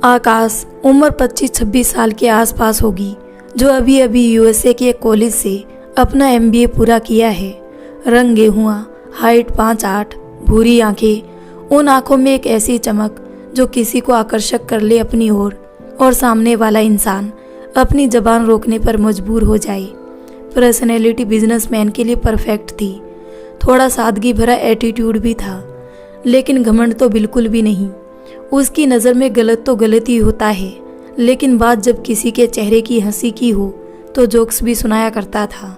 आकाश उम्र 25-26 साल के आसपास होगी, जो अभी अभी यूएसए के एक कॉलेज से अपना एमबीए पूरा किया है। रंग गेहुआ, हाइट 5'8", भूरी आंखें, उन आंखों में एक ऐसी चमक जो किसी को आकर्षक कर ले अपनी ओर और सामने वाला इंसान अपनी जबान रोकने पर मजबूर हो जाए। पर्सनैलिटी बिजनेसमैन के लिए परफेक्ट थी। थोड़ा सादगी भरा एटीट्यूड भी था, लेकिन घमंड तो बिल्कुल भी नहीं। उसकी नज़र में गलत तो गलत ही होता है, लेकिन बात जब किसी के चेहरे की हंसी की हो तो जोक्स भी सुनाया करता था।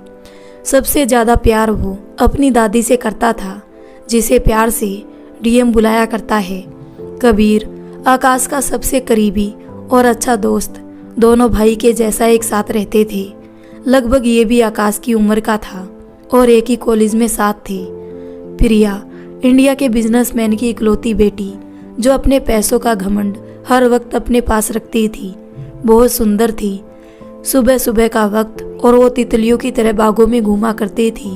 सबसे ज़्यादा प्यार वो अपनी दादी से करता था, जिसे प्यार से डीएम बुलाया करता है। कबीर आकाश का सबसे करीबी और अच्छा दोस्त, दोनों भाई के जैसा एक साथ रहते थे। लगभग ये भी आकाश की उम्र का था और एक ही कॉलेज में साथ थे। प्रिया इंडिया के बिजनेसमैन की इकलौती बेटी, जो अपने पैसों का घमंड हर वक्त अपने पास रखती थी, बहुत सुंदर थी। सुबह सुबह का वक्त और वो तितलियों की तरह बागों में घूमा करती थी।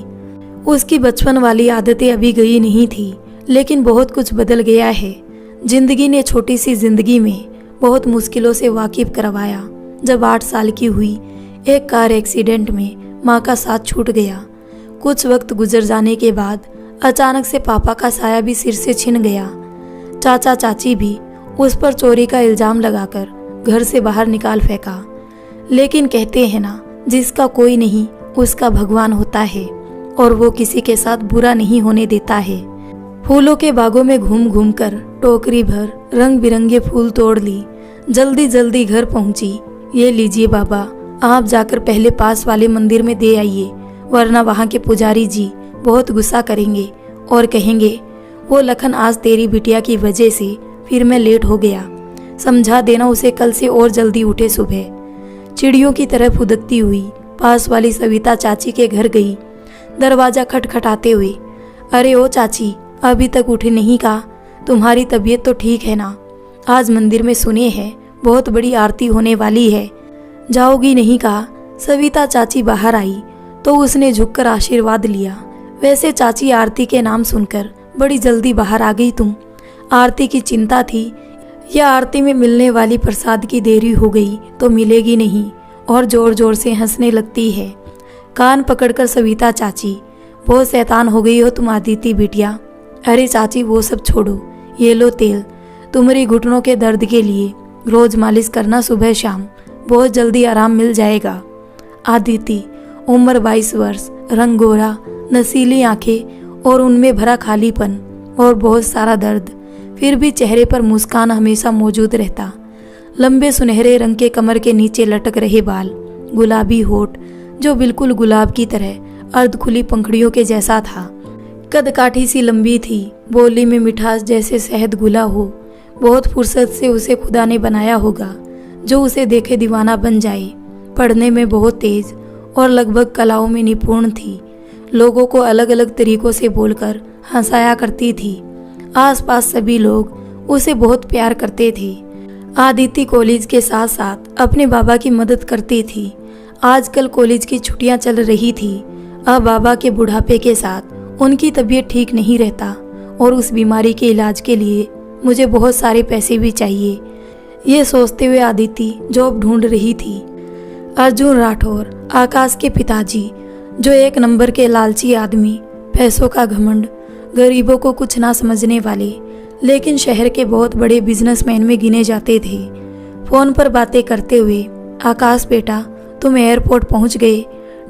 उसकी बचपन वाली आदतें अभी गई नहीं थी, लेकिन बहुत कुछ बदल गया है। जिंदगी ने छोटी सी जिंदगी में बहुत मुश्किलों से वाकिफ करवाया। जब 8 साल की हुई, एक कार एक्सीडेंट में माँ का साथ छूट गया। कुछ वक्त गुजर जाने के बाद अचानक से पापा का साया भी सिर से छिन गया। चाचा चाची भी उस पर चोरी का इल्जाम लगाकर घर से बाहर निकाल फेंका। लेकिन कहते हैं ना, जिसका कोई नहीं उसका भगवान होता है, और वो किसी के साथ बुरा नहीं होने देता है। फूलों के बागों में घूम घूम कर टोकरी भर रंग बिरंगे फूल तोड़ ली। जल्दी जल्दी घर पहुंची। ये लीजिए बाबा, आप जाकर पहले पास वाले मंदिर में दे आइए, वरना वहाँ के पुजारी जी बहुत गुस्सा करेंगे और कहेंगे वो लखन आज तेरी बिटिया की वजह से फिर मैं लेट हो गया। समझा देना उसे कल से और जल्दी उठे सुबह। चिड़ियों की तरह फुदकती हुई पास वाली सविता चाची के घर गई। दरवाजा खटखटाते हुए, अरे ओ चाची, अभी तक उठे नहीं का? तुम्हारी तबीयत तो ठीक है ना? आज मंदिर में सुने हैं बहुत बड़ी आरती होने वाली है, जाओगी नहीं का? सविता चाची बाहर आई तो उसने झुककर आशीर्वाद लिया। वैसे चाची, आरती के नाम सुनकर बड़ी जल्दी बाहर आ गई तुम। आरती की चिंता थी या आरती में मिलने वाली प्रसाद की देरी हो गई तो मिलेगी नहीं, और जोर जोर से हंसने लगती है। कान पकड़कर सविता चाची, बहुत शैतान हो गई हो तुम आदिति बिटिया। अरे चाची, वो सब छोड़ो, ये लो तेल, तुम्हारी घुटनों के दर्द के लिए रोज मालिश करना सुबह शाम, बहुत जल्दी आराम मिल जाएगा। आदिति उम्र 22 वर्ष, रंग गोरा, नसीली आंखें और उनमें भरा खालीपन और बहुत सारा दर्द, फिर भी चेहरे पर मुस्कान हमेशा मौजूद रहता। लंबे सुनहरे रंग के कमर के नीचे लटक रहे बाल, गुलाबी होठ जो बिल्कुल गुलाब की तरह अर्ध खुली पंखड़ियों के जैसा था। कद काठी सी लंबी थी, बोली में मिठास जैसे शहद घुला हो। बहुत फुर्सत से उसे खुदा ने बनाया होगा, जो उसे देखे दीवाना बन जाए। पढ़ने में बहुत तेज और लगभग कलाओं में निपुण थी। लोगों को अलग अलग तरीकों से बोलकर हंसाया करती थी। आसपास सभी लोग उसे बहुत प्यार करते थे। आदिति कॉलेज के साथ साथ अपने बाबा की मदद करती थी। आजकल कॉलेज की छुट्टियां चल रही थी। अब बाबा के बुढ़ापे के साथ उनकी तबीयत ठीक नहीं रहता, और उस बीमारी के इलाज के लिए मुझे बहुत सारे पैसे भी चाहिए। ये सोचते हुए आदिति जॉब ढूंढ रही थी। अर्जुन राठौर, आकाश के पिताजी, जो एक नंबर के लालची आदमी, पैसों का घमंड, गरीबों को कुछ ना समझने वाले, लेकिन शहर के बहुत बड़े बिजनेसमैन में गिने जाते थे, फोन पर बातें करते हुए, आकाश बेटा, तुम एयरपोर्ट पहुंच गए,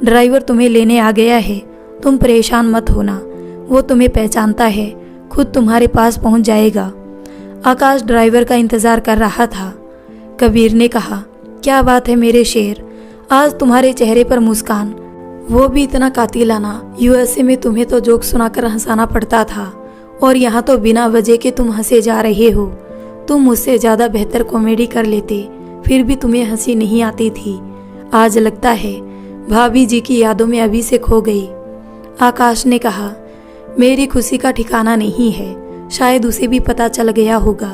ड्राइवर तुम्हें लेने आ गया है, तुम परेशान मत होना, वो तुम्हें पहचानता है, खुद तुम्हारे पास पहुंच जाएगा। आकाश ड्राइवर का इंतजार कर रहा था। कबीर ने कहा, क्या बात है मेरे शेर, आज तुम्हारे चेहरे पर मुस्कान, वो भी इतना कातिलाना। यूएसए में तुम्हें तो जोक सुनाकर हंसाना पड़ता था, और यहाँ तो बिना वजह के तुम हंसे जा रहे हो। तुम मुझसे ज़्यादा बेहतर कॉमेडी कर लेते, फिर भी तुम्हें हंसी नहीं आती थी। आज लगता है भाभी जी की यादों में अभी से खो गई। आकाश ने कहा, मेरी खुशी का ठिकाना नहीं है। शायद उसे भी पता चल गया होगा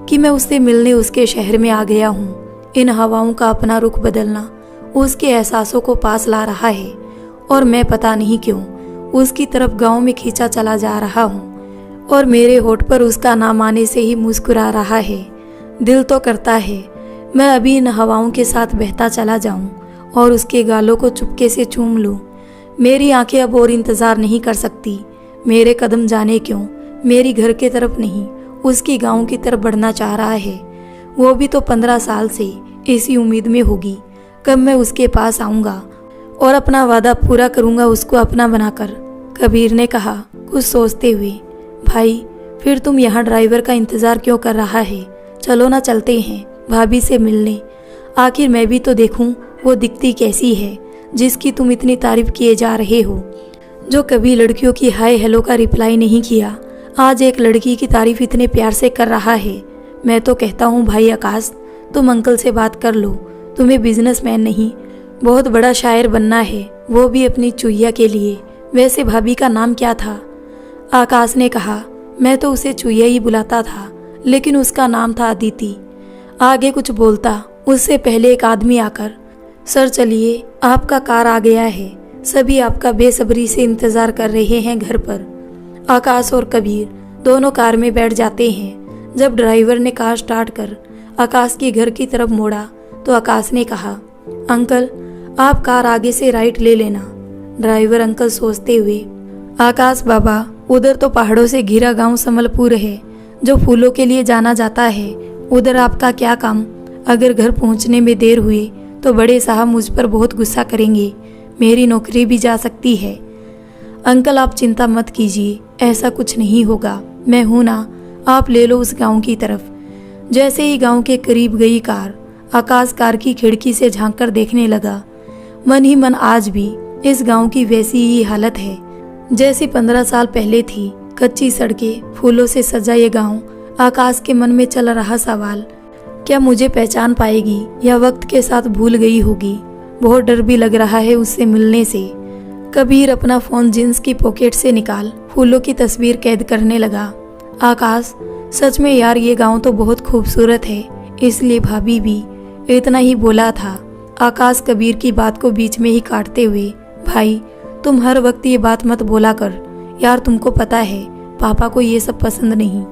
कि मैं उससे मिलने उसके शहर में आ गया हूँ। इन हवाओं का अपना रुख बदलना उसके एहसासों को पास ला रहा है, और मैं पता नहीं क्यों उसकी तरफ गांव में खींचा चला जा रहा हूँ, और मेरे होठ पर उसका नाम आने से ही मुस्कुरा रहा है। दिल तो करता है मैं अभी इन हवाओं के साथ बहता चला जाऊं और उसके गालों को चुपके से चूम लूं। मेरी आंखें अब और इंतज़ार नहीं कर सकती। मेरे कदम जाने क्यों मेरी घर की तरफ नहीं उसकी गांव की तरफ बढ़ना चाह रहा है। वो भी तो 15 साल से इसी उम्मीद में होगी कब मैं उसके पास आऊँगा और अपना वादा पूरा करूँगा उसको अपना बनाकर। कबीर ने कहा कुछ सोचते हुए, भाई फिर तुम यहाँ ड्राइवर का इंतज़ार क्यों कर रहा है? चलो ना चलते हैं भाभी से मिलने। आखिर मैं भी तो देखूं वो दिखती कैसी है जिसकी तुम इतनी तारीफ किए जा रहे हो। जो कभी लड़कियों की हाय हेलो का रिप्लाई नहीं किया आज एक लड़की की तारीफ इतने प्यार से कर रहा है। मैं तो कहता हूँ भाई आकाश तुम अंकल से बात कर लो। तुम्हें बिजनेसमैन नहीं बहुत बड़ा शायर बनना है, वो भी अपनी चुईया के लिए। वैसे भाभी का नाम क्या था? आकाश ने कहा मैं तो उसे चुईया ही बुलाता था लेकिन उसका नाम था अदिति। आगे कुछ बोलता उससे पहले एक आदमी आकर, सर चलिए आपका कार आ गया है, सभी आपका बेसब्री से इंतजार कर रहे हैं घर पर। आकाश और कबीर दोनों कार में बैठ जाते हैं। जब ड्राइवर ने कार स्टार्ट कर आकाश के घर की तरफ मोड़ा तो आकाश ने कहा, अंकल आप कार आगे से राइट ले लेना। ड्राइवर अंकल सोचते हुए, आकाश बाबा उधर तो पहाड़ों से घिरा गांव समलपुर है जो फूलों के लिए जाना जाता है, उधर आपका क्या काम? अगर घर पहुंचने में देर हुई तो बड़े साहब मुझ पर बहुत गुस्सा करेंगे, मेरी नौकरी भी जा सकती है। अंकल आप चिंता मत कीजिए, ऐसा कुछ नहीं होगा, मैं हूं ना, आप ले लो उस गांव की तरफ। जैसे ही गांव के करीब गई कार, आकाश कार की खिड़की से झांक कर देखने लगा। मन ही मन आज भी इस गांव की वैसी ही हालत है जैसी 15 साल पहले थी। कच्ची सड़कें, फूलों से सजा ये गांव। आकाश के मन में चल रहा सवाल, क्या मुझे पहचान पाएगी या वक्त के साथ भूल गई होगी? बहुत डर भी लग रहा है उससे मिलने से। कबीर अपना फोन जींस की पॉकेट से निकाल फूलों की तस्वीर कैद करने लगा। आकाश सच में यार ये गांव तो बहुत खूबसूरत है, इसलिए भाभी भी इतना ही बोला था। आकाश कबीर की बात को बीच में ही काटते हुए, भाई तुम हर वक्त ये बात मत बोला कर यार, तुमको पता है पापा को ये सब पसंद नहीं।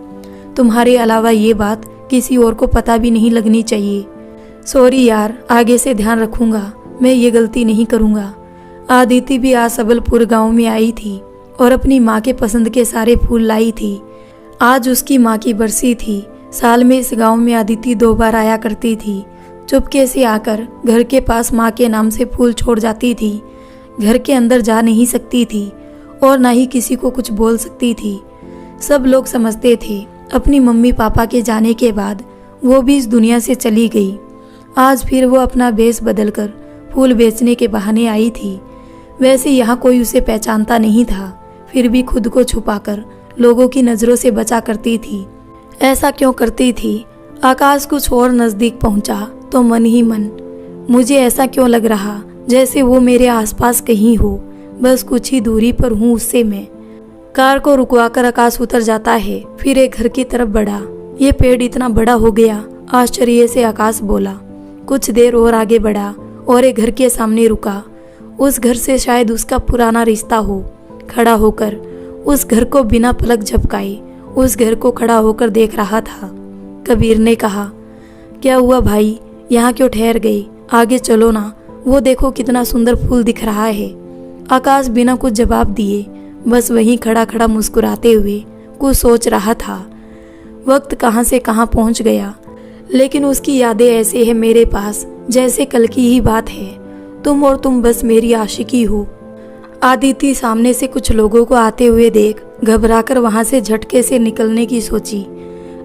तुम्हारे अलावा ये बात किसी और को पता भी नहीं लगनी चाहिए। सॉरी यार, आगे से ध्यान रखूंगा, मैं ये गलती नहीं करूंगा। आदिति भी आज सबलपुर गांव में आई थी और अपनी माँ के पसंद के सारे फूल लाई थी। आज उसकी माँ की बरसी थी। साल में इस गांव में आदिति 2 बार आया करती थी। चुपके से आकर घर के पास माँ के नाम से फूल छोड़ जाती थी। घर के अंदर जा नहीं सकती थी और ना ही किसी को कुछ बोल सकती थी। सब लोग समझते थे अपनी मम्मी पापा के जाने के बाद वो भी इस दुनिया से चली गई। आज फिर वो अपना भेष बदलकर फूल बेचने के बहाने आई थी। वैसे यहाँ कोई उसे पहचानता नहीं था, फिर भी खुद को छुपाकर लोगों की नज़रों से बचा करती थी। ऐसा क्यों करती थी? आकाश कुछ और नज़दीक पहुँचा तो मन ही मन मुझे ऐसा क्यों लग रहा जैसे वो मेरे आसपास कहीं हो, बस कुछ ही दूरी पर हूँ उससे मैं। कार को रुकवाकर आकाश उतर जाता है, फिर एक घर की तरफ बढ़ा। ये पेड़ इतना बड़ा हो गया, आश्चर्य से आकाश बोला। कुछ देर और आगे बढ़ा और एक घर के सामने रुका। उस घर से शायद उसका पुराना रिश्ता हो। खड़ा होकर उस घर को बिना पलक झपकाए उस घर को खड़ा होकर देख रहा था। कबीर ने कहा, क्या हुआ भाई, यहाँ क्यों ठहर गए? आगे चलो ना, वो देखो कितना सुंदर फूल दिख रहा है। आकाश बिना कुछ जवाब दिए बस वहीं खड़ा खड़ा मुस्कुराते हुए कुछ सोच रहा था। वक्त कहाँ से कहाँ पहुँच गया, लेकिन उसकी यादें ऐसे है मेरे पास जैसे कल की ही बात है। तुम और तुम बस मेरी आशिकी हो। आदिति सामने से कुछ लोगों को आते हुए देख घबराकर वहां से झटके से निकलने की सोची।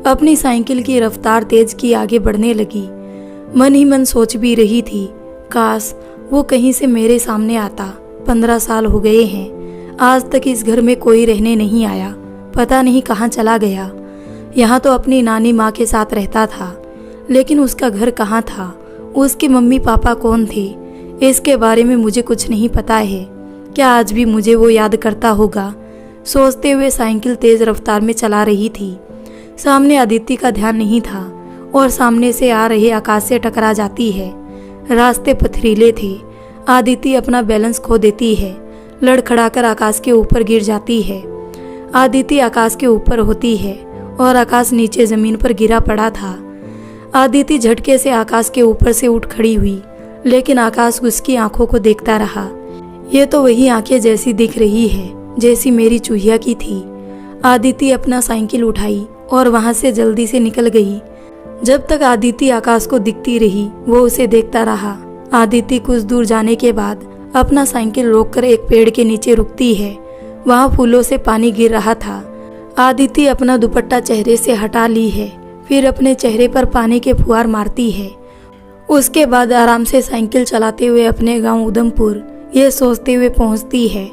अपनी साइकिल की रफ्तार तेज की आगे बढ़ने लगी। मन ही मन सोच भी रही थी, काश वो कहीं से मेरे सामने आता। 15 साल हो गए हैं, आज तक इस घर में कोई रहने नहीं आया। पता नहीं कहाँ चला गया। यहाँ तो अपनी नानी माँ के साथ रहता था, लेकिन उसका घर कहाँ था? उसके मम्मी पापा कौन थे? इसके बारे में मुझे कुछ नहीं पता है। क्या आज भी मुझे वो याद करता होगा? सोचते हुए साइकिल तेज रफ्तार में चला रही थी। सामने अदिति का ध्यान नहीं था और सामने से आ रहे आकाश से टकरा जाती है। रास्ते पथरीले थे। आदिति अपना बैलेंस खो देती है, लड़खड़ाकर आकाश के ऊपर गिर जाती है। आदिति आकाश के ऊपर होती है और आकाश नीचे जमीन पर गिरा पड़ा था। आदिति झटके से आकाश के ऊपर से उठ खड़ी हुई, लेकिन आकाश उसकी आंखों को देखता रहा। ये तो वही आंखें जैसी दिख रही है जैसी मेरी चूहिया की थी। आदिति अपना साइकिल उठाई और वहां से जल्दी से निकल गई। जब तक आदिति आकाश को दिखती रही वो उसे देखता रहा। आदिति कुछ दूर जाने के बाद अपना साइकिल रोककर एक पेड़ के नीचे रुकती है। वहां फूलों से पानी गिर रहा था। आदिति अपना दुपट्टा चेहरे से हटा ली है, फिर अपने चेहरे पर पानी के फुहार मारती है। उसके बाद आराम से साइकिल चलाते हुए अपने गांव उधमपुर ये सोचते हुए पहुंचती है,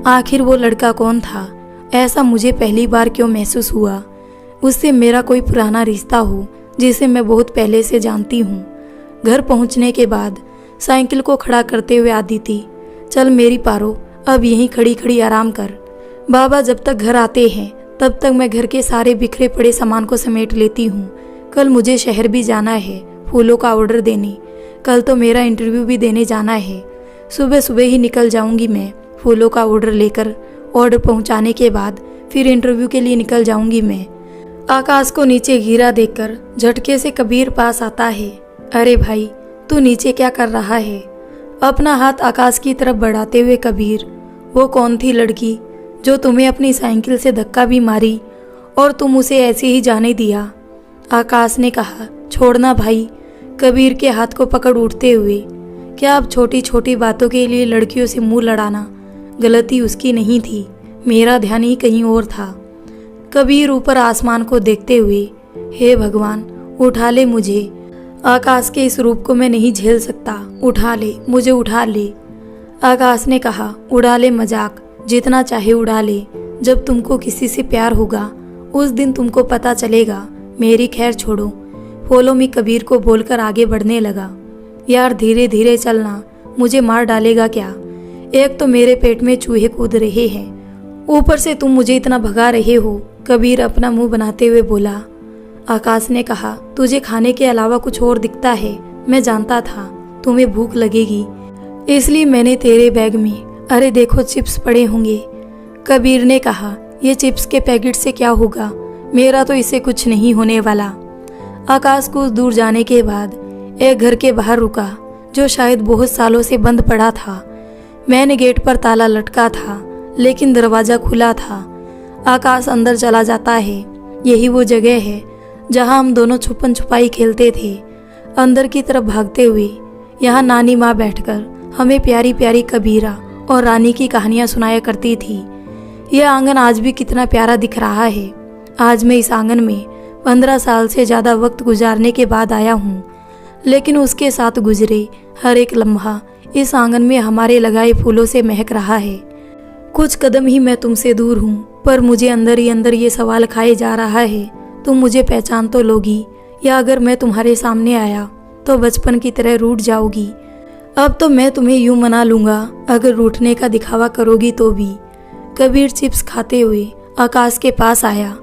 आखिर वो लड़का कौन था? ऐसा मुझे पहली बार क्यों महसूस हुआ? उससे मेरा कोई पुराना रिश्ता हो जिसे मैं बहुत पहले से जानती हूँ। घर पहुँचने के बाद साइकिल को खड़ा करते हुए आदिति, चल मेरी पारो, अब यहीं खड़ी खड़ी आराम कर। बाबा जब तक घर आते हैं तब तक मैं घर के सारे बिखरे पड़े सामान को समेट लेती हूँ। कल मुझे शहर भी जाना है फूलों का ऑर्डर देने। कल तो मेरा इंटरव्यू भी देने जाना है। सुबह सुबह ही निकल जाऊंगी मैं फूलों का ऑर्डर लेकर। ऑर्डर पहुंचाने के बाद फिर इंटरव्यू के लिए निकल जाऊंगी मैं। आकाश को नीचे गिरा देखकर झटके से कबीर पास आता है। अरे भाई, तू नीचे क्या कर रहा है? अपना हाथ आकाश की तरफ बढ़ाते हुए कबीर, वो कौन थी लड़की जो तुम्हें अपनी साइकिल से धक्का भी मारी और तुम उसे ऐसे ही जाने दिया? आकाश ने कहा, छोड़ना भाई। कबीर के हाथ को पकड़ उठते हुए, क्या अब छोटी छोटी बातों के लिए लड़कियों से मुंह लड़ाना? गलती उसकी नहीं थी, मेरा ध्यान ही कहीं और था। कबीर ऊपर आसमान को देखते हुए, हे भगवान उठा ले मुझे। आकाश के इस रूप को मैं नहीं झेल सकता, उठा ले मुझे, उठा ले। आकाश ने कहा, उड़ा ले मजाक, जितना चाहे उड़ा ले। जब तुमको किसी से प्यार होगा उस दिन तुमको पता चलेगा। मेरी खैर छोड़ो। फॉलो मी कबीर को बोलकर आगे बढ़ने लगा। यार धीरे धीरे चलना, मुझे मार डालेगा क्या? एक तो मेरे पेट में चूहे कूद रहे हैं, ऊपर से तुम मुझे इतना भगा रहे हो। कबीर अपना मुंह बनाते हुए बोला। आकाश ने कहा, तुझे खाने के अलावा कुछ और दिखता है? मैं जानता था तुम्हें भूख लगेगी, इसलिए मैंने तेरे बैग में, अरे देखो चिप्स पड़े होंगे। कबीर ने कहा, ये चिप्स के पैकेट से क्या होगा? मेरा तो इससे कुछ नहीं होने वाला। आकाश कुछ दूर जाने के बाद एक घर के बाहर रुका जो शायद बहुत सालों से बंद पड़ा था। मैंने गेट पर ताला लटका था लेकिन दरवाजा खुला था। आकाश अंदर चला जाता है। यही वो जगह है जहां हम दोनों छुपन छुपाई खेलते थे। अंदर की तरफ भागते हुए यहाँ नानी माँ बैठकर हमें प्यारी प्यारी कबीरा और रानी की कहानियाँ सुनाया करती थी। यह आंगन आज भी कितना प्यारा दिख रहा है। आज मैं इस आंगन में 15 साल से ज़्यादा वक्त गुजारने के बाद आया हूँ, लेकिन उसके साथ गुजरे हर एक लम्हा इस आंगन में हमारे लगाए फूलों से महक रहा है। कुछ कदम ही मैं तुमसे दूर हूँ, पर मुझे अंदर ही अंदर ये सवाल खाए जा रहा है, तुम मुझे पहचान तो लोगी, या अगर मैं तुम्हारे सामने आया तो बचपन की तरह रूठ जाओगी? अब तो मैं तुम्हें यूं मना लूंगा, अगर रूठने का दिखावा करोगी तो भी। कबीर चिप्स खाते हुए आकाश के पास आया।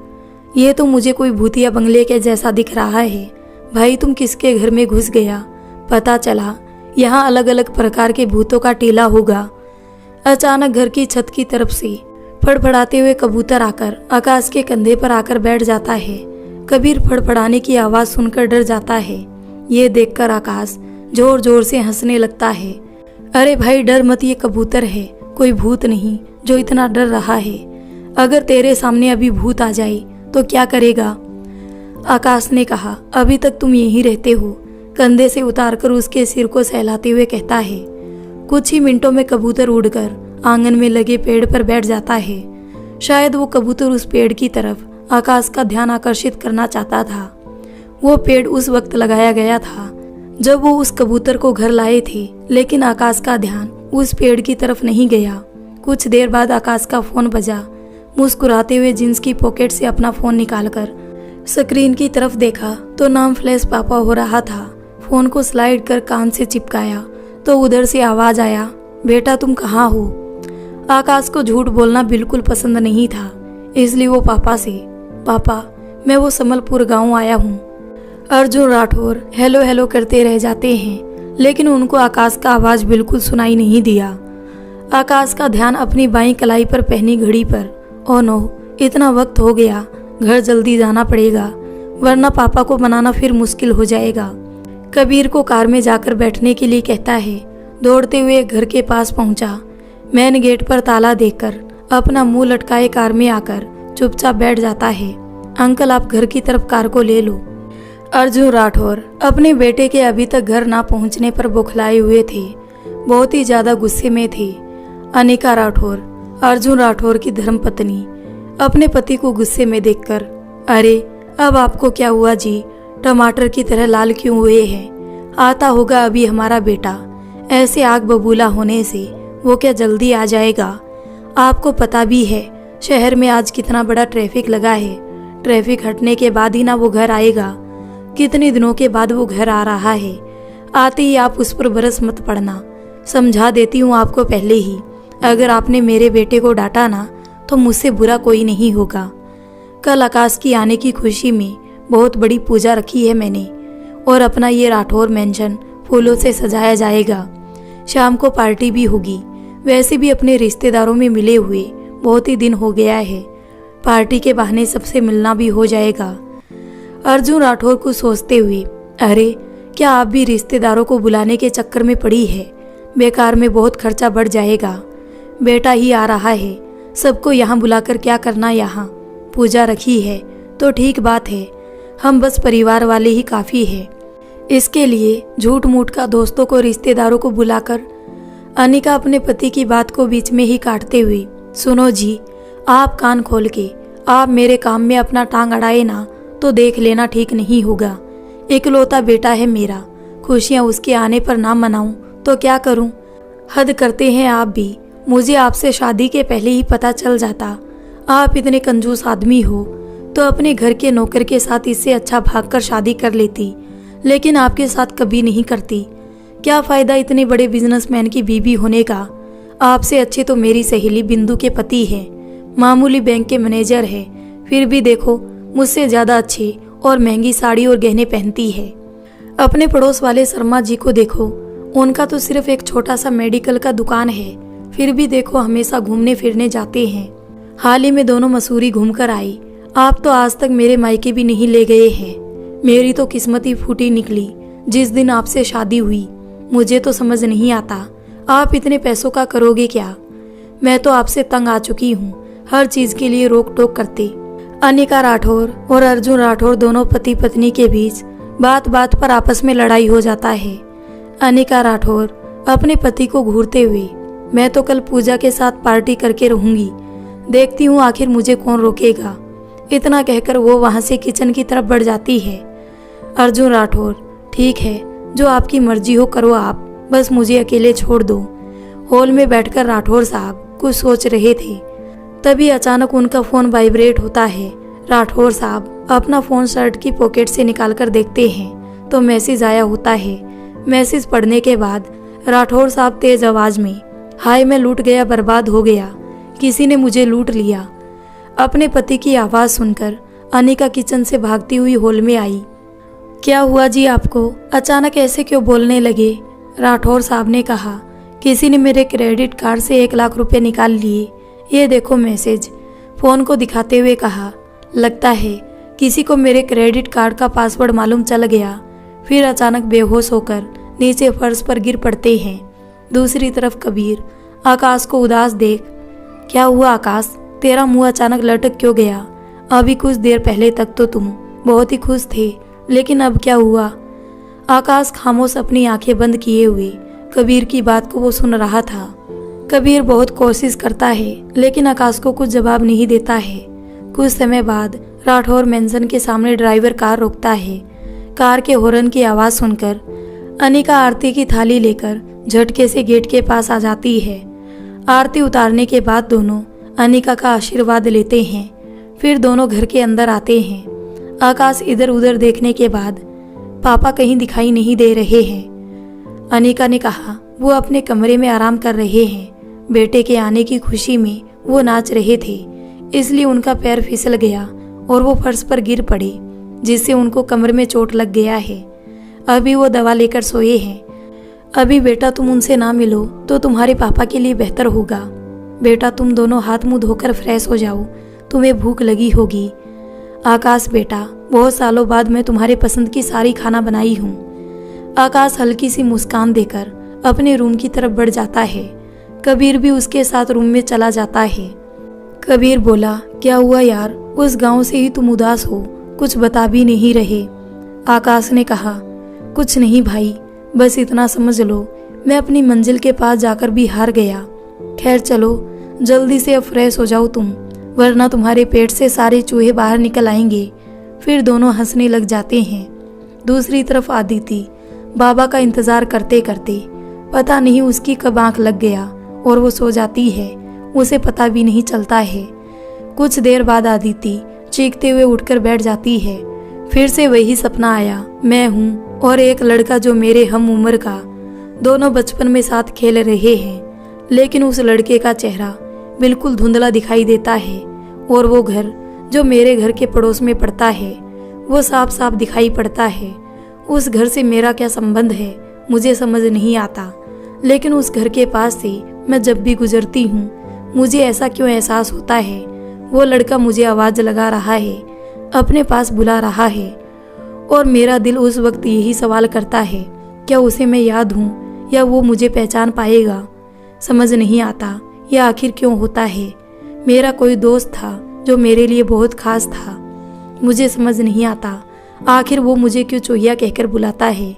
ये तो मुझे कोई भूतिया बंगले के जैसा दिख रहा है। भाई तुम किसके घर में घुस गया? पता चला यहाँ अलग अलग प्रकार के भूतों का टीला होगा। अचानक घर की छत की तरफ से फड़फड़ाते हुए कबूतर आकर आकाश के कंधे पर आकर बैठ जाता है। कबीर फड़फड़ाने की आवाज सुनकर डर जाता है। ये देखकर आकाश जोर जोर से हंसने लगता है। अरे भाई डर मत, ये कबूतर है, कोई भूत नहीं जो इतना डर रहा है। अगर तेरे सामने अभी भूत आ जाए तो क्या करेगा? आकाश ने कहा, अभी तक तुम यहीं रहते हो। कंधे से उतारकर उसके सिर को सहलाते हुए कहता है। कुछ ही मिनटों में कबूतर उड़कर आंगन में लगे पेड़ पर बैठ जाता है। शायद वो कबूतर उस पेड़ की तरफ आकाश का ध्यान आकर्षित करना चाहता था। वो पेड़ उस वक्त लगाया गया था जब वो उस कबूतर को घर लाए थे, लेकिन आकाश का ध्यान उस पेड़ की तरफ नहीं गया। कुछ देर बाद आकाश का फोन बजा। मुस्कुराते हुए जींस की पॉकेट से अपना फोन निकालकर स्क्रीन की तरफ देखा तो नाम फ्लैश पापा हो रहा था। फोन को स्लाइड कर कान से चिपकाया तो उधर से आवाज आया, बेटा तुम कहाँ हो? आकाश को झूठ बोलना बिल्कुल पसंद नहीं था, इसलिए वो पापा से, पापा मैं वो समलपुर गांव आया हूँ। अर्जुन राठौर हेलो हेलो करते रह जाते हैं, लेकिन उनको आकाश का आवाज बिल्कुल सुनाई नहीं दिया। आकाश का ध्यान अपनी बाईं कलाई पर पहनी घड़ी पर। ओ नो, इतना वक्त हो गया, घर जल्दी जाना पड़ेगा। वरना पापा को मनाना फिर मुश्किल हो जाएगा। कबीर को कार में जाकर बैठने के लिए कहता है। दौड़ते हुए घर के पास पहुंचा। मेन गेट पर ताला देखकर अपना मुंह लटकाए कार में आकर चुपचाप बैठ जाता है। अंकल, आप घर की तरफ कार को ले लो। अर्जुन राठौर अपने बेटे के अभी तक घर ना पहुंचने पर बौखलाए हुए थे, बहुत ही ज्यादा गुस्से में थे। अनिका राठौर, अर्जुन राठौर की धर्मपत्नी, अपने पति को गुस्से में देखकर, अरे अब आपको क्या हुआ जी, टमाटर की तरह लाल क्यों हुए हैं? आता होगा अभी हमारा बेटा, ऐसे आग बबूला होने से वो क्या जल्दी आ जाएगा? आपको पता भी है शहर में आज कितना बड़ा ट्रैफिक लगा है, ट्रैफिक हटने के बाद ही ना वो घर आएगा। कितने दिनों के बाद वो घर आ रहा है, आते ही आप उस पर बरस मत पड़ना। समझा देती हूँ आपको पहले ही, अगर आपने मेरे बेटे को डांटा ना तो मुझसे बुरा कोई नहीं होगा। कल आकाश की आने की खुशी में बहुत बड़ी पूजा रखी है मैंने, और अपना ये राठौर मेंशन फूलों से सजाया जाएगा। शाम को पार्टी भी होगी। वैसे भी अपने रिश्तेदारों में मिले हुए बहुत ही दिन हो गया है, पार्टी के बहाने सबसे मिलना भी हो जाएगा। अर्जुन राठौर को सोचते हुए, अरे क्या आप भी रिश्तेदारों को बुलाने के चक्कर में पड़ी है? बेकार में बहुत खर्चा बढ़ जाएगा। बेटा ही आ रहा है, सबको यहाँ बुलाकर क्या करना? यहाँ पूजा रखी है तो ठीक बात है, हम बस परिवार वाले ही काफ़ी है। इसके लिए झूठ मूठ का दोस्तों को रिश्तेदारों को बुलाकर। अनिका अपने पति की बात को बीच में ही काटते हुए, सुनो जी, आप कान खोल के आप मेरे काम में अपना टांग अड़ाए ना तो देख लेना ठीक नहीं होगा। इकलौता बेटा है मेरा, खुशियाँ उसके आने पर ना मनाऊं तो क्या करूं? हद करते हैं आप भी। मुझे आपसे शादी के पहले ही पता चल जाता आप इतने कंजूस आदमी हो तो अपने घर के नौकर के साथ इससे अच्छा भागकर शादी कर लेती, लेकिन आपके साथ कभी नहीं करती। क्या फ़ायदा इतने बड़े बिजनेसमैन की बीवी होने का? आपसे अच्छे तो मेरी सहेली बिंदु के पति है, मामूली बैंक के मैनेजर है, फिर भी देखो मुझसे ज़्यादा अच्छी और महंगी साड़ी और गहने पहनती है। अपने पड़ोस वाले शर्मा जी को देखो, उनका तो सिर्फ एक छोटा सा मेडिकल का दुकान है, फिर भी देखो हमेशा घूमने फिरने जाते हैं। हाल ही में दोनों मसूरी घूमकर आई। आप तो आज तक मेरे मायके भी नहीं ले गए हैं। मेरी तो किस्मत ही फूटी निकली जिस दिन आपसे शादी हुई। मुझे तो समझ नहीं आता आप इतने पैसों का करोगे क्या? मैं तो आपसे तंग आ चुकी हूँ, हर चीज के लिए रोक टोक करते। अनिका राठौर और अर्जुन राठौर दोनों पति पत्नी के बीच बात बात पर आपस में लड़ाई हो जाता है। अनिका राठौर अपने पति को घूरते हुए, मैं तो कल पूजा के साथ पार्टी करके रहूंगी, देखती हूँ आखिर मुझे कौन रोकेगा। इतना कहकर वो वहां से किचन की तरफ बढ़ जाती है। अर्जुन राठौर, ठीक है, जो आपकी मर्जी हो करो आप, बस मुझे अकेले छोड़ दो। हॉल में बैठकर राठौर साहब कुछ सोच रहे थे, तभी अचानक उनका फोन वाइब्रेट होता है। राठौर साहब अपना फोन शर्ट की पॉकेट से निकालकर देखते हैं तो मैसेज आया होता है। मैसेज पढ़ने के बाद राठौर साहब तेज आवाज में, हाय मैं लूट गया, बर्बाद हो गया, किसी ने मुझे लूट लिया। अपने पति की आवाज़ सुनकर अनिका किचन से भागती हुई हॉल में आई। क्या हुआ जी आपको, अचानक ऐसे क्यों बोलने लगे? राठौर साहब ने कहा, किसी ने मेरे क्रेडिट कार्ड से 1 लाख रुपए निकाल लिए, ये देखो मैसेज। फ़ोन को दिखाते हुए कहा, लगता है किसी को मेरे क्रेडिट कार्ड का पासवर्ड मालूम चल गया। फिर अचानक बेहोश होकर नीचे फर्श पर गिर पड़ते हैं। दूसरी तरफ कबीर आकाश को उदास देख, क्या हुआ आकाश, तेरा मुंह अचानक लटक क्यों गया? अभी कुछ देर पहले तक तो तुम बहुत ही खुश थे, लेकिन अब क्या हुआ? आकाश खामोश अपनी आंखें बंद किए हुए कबीर की बात को वो सुन रहा था। कबीर बहुत कोशिश करता है लेकिन आकाश को कुछ जवाब नहीं देता है। कुछ समय बाद राठौर मेंशन के सामने ड्राइवर कार रोकता है। कार के हॉर्न की आवाज़ सुनकर अनिका आरती की थाली लेकर झटके से गेट के पास आ जाती है। आरती उतारने के बाद दोनों अनिका का आशीर्वाद लेते हैं। फिर दोनों घर के अंदर आते हैं। आकाश इधर उधर देखने के बाद पापा कहीं दिखाई नहीं दे रहे हैं। अनिका ने कहा वो अपने कमरे में आराम कर रहे हैं। बेटे के आने की खुशी में वो नाच रहे थे, इसलिए उनका पैर फिसल गया और वो फर्श पर गिर पड़े, जिससे उनको कमर में चोट लग गया है। अभी वो दवा लेकर सोए हैं। अभी बेटा तुम उनसे ना मिलो तो तुम्हारे पापा के लिए बेहतर होगा। बेटा तुम दोनों हाथ मुंह धोकर फ्रेश हो जाओ, तुम्हें भूख लगी होगी। आकाश बेटा बहुत सालों बाद मैं तुम्हारे पसंद की सारी खाना बनाई हूँ। आकाश हल्की सी मुस्कान देकर अपने रूम की तरफ बढ़ जाता है। कबीर भी उसके साथ रूम में चला जाता है। कबीर बोला, क्या हुआ यार, उस गांव से ही तुम उदास हो, कुछ बता भी नहीं रहे। आकाश ने कहा, कुछ नहीं भाई, बस इतना समझ लो मैं अपनी मंजिल के पास जाकर भी हार गया। खैर चलो जल्दी से अब फ्रेश हो जाओ तुम, वरना तुम्हारे पेट से सारे चूहे बाहर निकल आएंगे। फिर दोनों हंसने लग जाते हैं। दूसरी तरफ आदिति बाबा का इंतजार करते करते पता नहीं उसकी कब आंख लग गया और वो सो जाती है, उसे पता भी नहीं चलता है। कुछ देर बाद आदिति चीखते हुए उठकर बैठ जाती है। फिर से वही सपना आया, मैं हूँ और एक लड़का जो मेरे हम उम्र का, दोनों बचपन में साथ खेल रहे हैं। लेकिन उस लड़के का चेहरा बिल्कुल धुंधला दिखाई देता है और वो घर जो मेरे घर के पड़ोस में पड़ता है वो साफ साफ दिखाई पड़ता है। उस घर से मेरा क्या संबंध है मुझे समझ नहीं आता, लेकिन उस घर के पास से मैं जब भी गुजरती हूँ मुझे ऐसा क्यों एहसास होता है वो लड़का मुझे आवाज़ लगा रहा है, अपने पास बुला रहा है। और मेरा दिल उस वक्त यही सवाल करता है, क्या उसे मैं याद हूँ या वो मुझे पहचान पाएगा। समझ नहीं आता यह आखिर क्यों होता है। मेरा कोई दोस्त था जो मेरे लिए बहुत खास था, मुझे समझ नहीं आता आखिर वो मुझे क्यों चूहिया कहकर बुलाता है।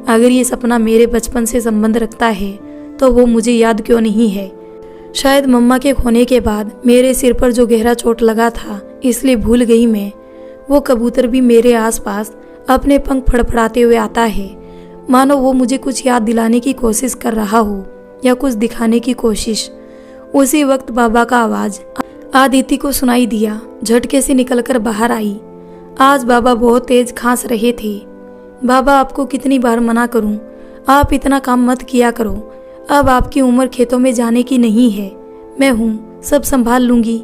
अगर ये सपना मेरे बचपन से संबंध रखता है तो वो मुझे याद क्यों नहीं है। शायद मम्मा के खोने के बाद मेरे सिर पर जो गहरा चोट लगा था इसलिए भूल गई मैं। वो कबूतर भी मेरे आसपास अपने पंख फड़फड़ाते हुए आता है, मानो वो मुझे कुछ याद दिलाने की कोशिश कर रहा हो या कुछ दिखाने की कोशिश। उसी वक्त बाबा का आवाज आदिति को सुनाई दिया। झटके से निकलकर बाहर आई। आज बाबा बहुत तेज खांस रहे थे। बाबा आपको कितनी बार मना करूं, आप इतना काम मत किया करो, अब आपकी उम्र खेतों में जाने की नहीं है, मैं हूँ सब संभाल लूंगी।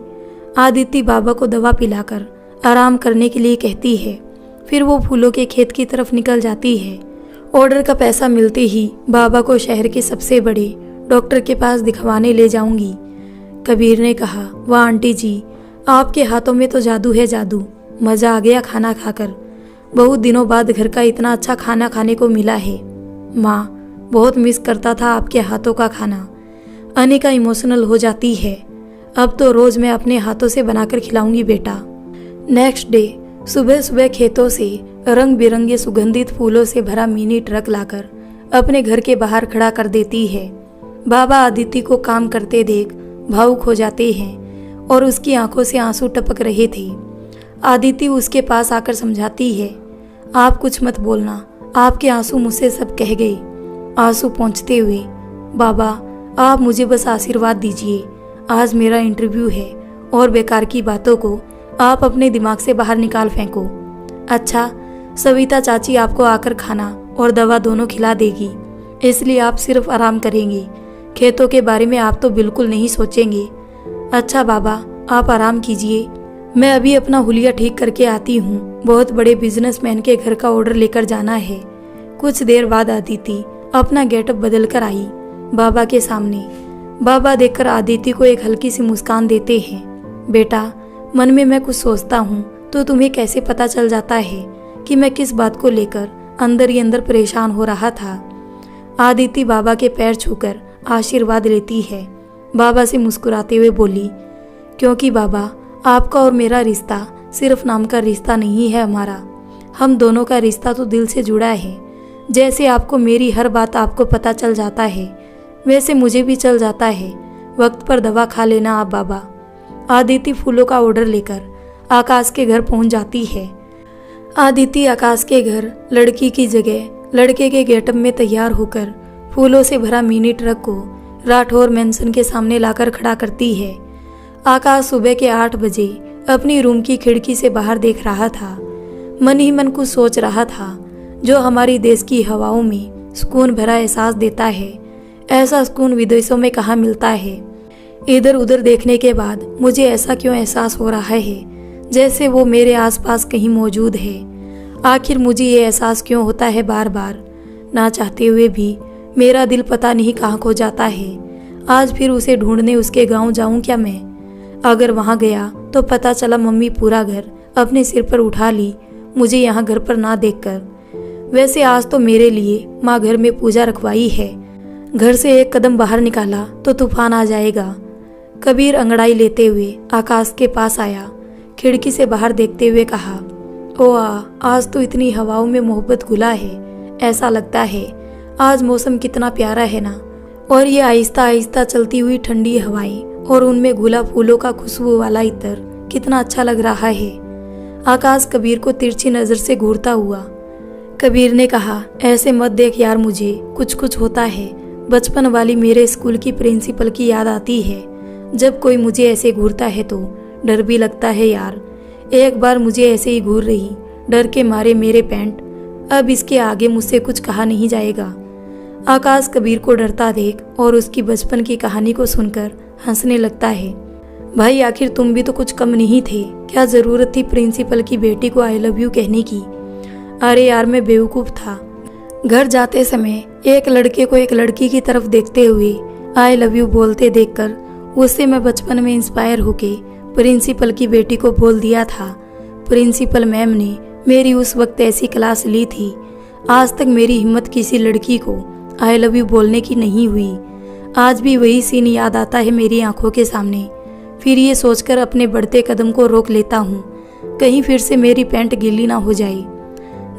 आदिति बाबा को दवा पिलाकर आराम करने के लिए कहती है। फिर वो फूलों के खेत की तरफ निकल जाती है। ऑर्डर का पैसा मिलते ही बाबा को शहर के सबसे बड़े डॉक्टर के पास दिखवाने ले जाऊंगी। कबीर ने कहा, वाह आंटी जी, आपके हाथों में तो जादू है जादू, मज़ा आ गया खाना खाकर। बहुत दिनों बाद घर का इतना अच्छा खाना खाने को मिला है। माँ, बहुत मिस करता था आपके हाथों का खाना। अनिका इमोशनल हो जाती है। अब तो रोज़ मैं अपने हाथों से बनाकर खिलाऊंगी बेटा। नेक्स्ट डे सुबह सुबह खेतों से रंग बिरंगे सुगंधित फूलों से भरा मिनी ट्रक लाकर अपने घर के बाहर खड़ा कर देती है। बाबा आदिति को काम करते देख भावुक हो जाते हैं और उसकी आंखों से आंसू टपक रहे थे। आदिति उसके पास आकर समझाती है, आप कुछ मत बोलना, आपके आंसू मुझसे सब कह गए। आंसू पहुँचते हुए, बाबा आप मुझे बस आशीर्वाद दीजिए, आज मेरा इंटरव्यू है और बेकार की बातों को आप अपने दिमाग से बाहर निकाल फेंको। अच्छा, सविता चाची आपको आकर खाना और दवा दोनों खिला देगी, इसलिए आप सिर्फ आराम करेंगे, खेतों के बारे में आप तो बिल्कुल नहीं सोचेंगे। अच्छा बाबा, आप आराम कीजिए, मैं अभी अपना हुलिया ठीक करके आती हूँ, बहुत बड़े बिजनेसमैन के घर का ऑर्डर लेकर जाना है। कुछ देर बाद आदिति अपना गेटअप बदल कर आई बाबा के सामने। बाबा देखकर आदिति को एक हल्की सी मुस्कान देते हैं। बेटा, मन में मैं कुछ सोचता हूँ तो तुम्हें कैसे पता चल जाता है कि मैं किस बात को लेकर अंदर ही अंदर परेशान हो रहा था। आदिति बाबा के पैर छूकर आशीर्वाद लेती है। बाबा से मुस्कुराते हुए बोली, क्योंकि बाबा आपका और मेरा रिश्ता सिर्फ नाम का रिश्ता नहीं है हमारा, हम दोनों का रिश्ता तो दिल से जुड़ा है। जैसे आपको मेरी हर बात आपको पता चल जाता है वैसे मुझे भी चल जाता है। वक्त पर दवा खा लेना आप बाबा। आदिति फूलों का ऑर्डर लेकर आकाश के घर पहुंच जाती है। आदिति आकाश के घर लड़की की जगह लड़के के गेटअप में तैयार होकर फूलों से भरा मिनी ट्रक को राठौर मैंसन के सामने लाकर खड़ा करती है। आकाश सुबह के 8 बजे अपनी रूम की खिड़की से बाहर देख रहा था। मन ही मन कुछ सोच रहा था जो हमारी देश की हवाओं में सुकून भरा एहसास देता है। ऐसा सुकून विदेशों में कहाँ मिलता है। इधर उधर देखने के बाद मुझे ऐसा क्यों एहसास हो रहा है जैसे वो मेरे आसपास कहीं मौजूद है। आखिर मुझे ये एहसास क्यों होता है बार बार। ना चाहते हुए भी मेरा दिल पता नहीं कहाँ खो जाता है। आज फिर उसे ढूंढने उसके गांव जाऊं क्या मैं? अगर वहां गया तो पता चला मम्मी पूरा घर अपने सिर पर उठा ली मुझे यहाँ घर पर ना देखकर। वैसे आज तो मेरे लिए माँ घर में पूजा रखवाई है। घर से एक कदम बाहर निकाला तो तूफान आ जाएगा। कबीर अंगड़ाई लेते हुए आकाश के पास आया। खिड़की से बाहर देखते हुए कहा, ओ आज तो इतनी हवाओं में मोहब्बत घुला है। ऐसा लगता है आज मौसम कितना प्यारा है ना। और ये आहिस्ता आहिस्ता चलती हुई ठंडी हवाएं और उनमें घुला फूलों का खुशबू वाला इत्र कितना अच्छा लग रहा है। आकाश कबीर को तिरछी नजर से घूरता हुआ। कबीर ने कहा, ऐसे मत देख यार, मुझे कुछ कुछ होता है। बचपन वाली मेरे स्कूल की प्रिंसिपल की याद आती है। जब कोई मुझे ऐसे घूरता है तो डर भी लगता है यार। एक बार मुझे ऐसे ही घूर रही, डर के मारे मेरे पैंट। अब इसके आगे मुझसे कुछ कहा नहीं जाएगा। आकाश कबीर को डरता देख और उसकी बचपन की कहानी को सुनकर हंसने लगता है। भाई आखिर तुम भी तो कुछ कम नहीं थे। क्या जरूरत थी प्रिंसिपल की बेटी को आई लव यू कहने की। अरे यार मैं बेवकूफ था। घर जाते समय एक लड़के को एक लड़की की तरफ देखते हुए आई लव यू बोलते देखकर उससे मैं बचपन में इंस्पायर होके प्रिंसिपल की बेटी को बोल दिया था। प्रिंसिपल मैम ने मेरी उस वक्त ऐसी क्लास ली थी। आज तक मेरी हिम्मत किसी लड़की को आई लव यू बोलने की नहीं हुई। आज भी वही सीन याद आता है मेरी आंखों के सामने। फिर ये सोचकर अपने बढ़ते कदम को रोक लेता हूँ, कहीं फिर से मेरी पैंट गीली ना हो जाए।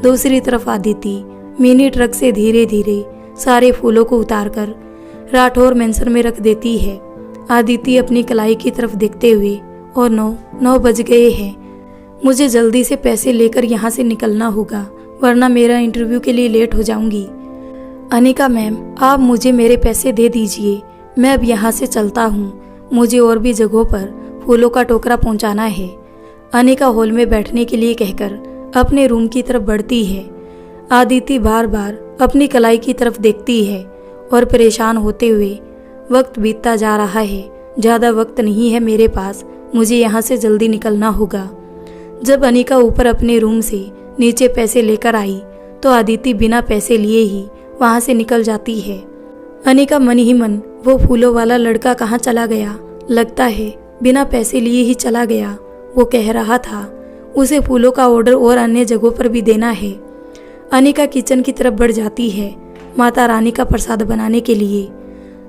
दूसरी तरफ आदिति मिनी ट्रक से धीरे धीरे सारे फूलों को उतारकर राठौर मेंशन में रख देती है। आदिति अपनी कलाई की तरफ देखते हुए, और 9 बज गए हैं। मुझे जल्दी से पैसे लेकर यहाँ से निकलना होगा, वरना मेरा इंटरव्यू के लिए लेट हो जाऊंगी। अनिका मैम, आप मुझे मेरे पैसे दे दीजिए, मैं अब यहाँ से चलता हूँ। मुझे और भी जगहों पर फूलों का टोकरा पहुँचाना है। अनिका हॉल में बैठने के लिए कहकर अपने रूम की तरफ बढ़ती है। आदिति बार बार अपनी कलाई की तरफ देखती है और परेशान होते हुए, वक्त बीतता जा रहा है, ज़्यादा वक्त नहीं है मेरे पास, मुझे यहाँ से जल्दी निकलना होगा। जब अनिका ऊपर अपने रूम से नीचे पैसे लेकर आई तो आदिति बिना पैसे लिए ही वहाँ से निकल जाती है। अनिका मन ही मन वो फूलों वाला लड़का कहाँ चला गया, लगता है बिना पैसे लिए ही चला गया। वो कह रहा था उसे फूलों का ऑर्डर और अन्य जगहों पर भी देना है। अनिका किचन की तरफ बढ़ जाती है माता रानी का प्रसाद बनाने के लिए।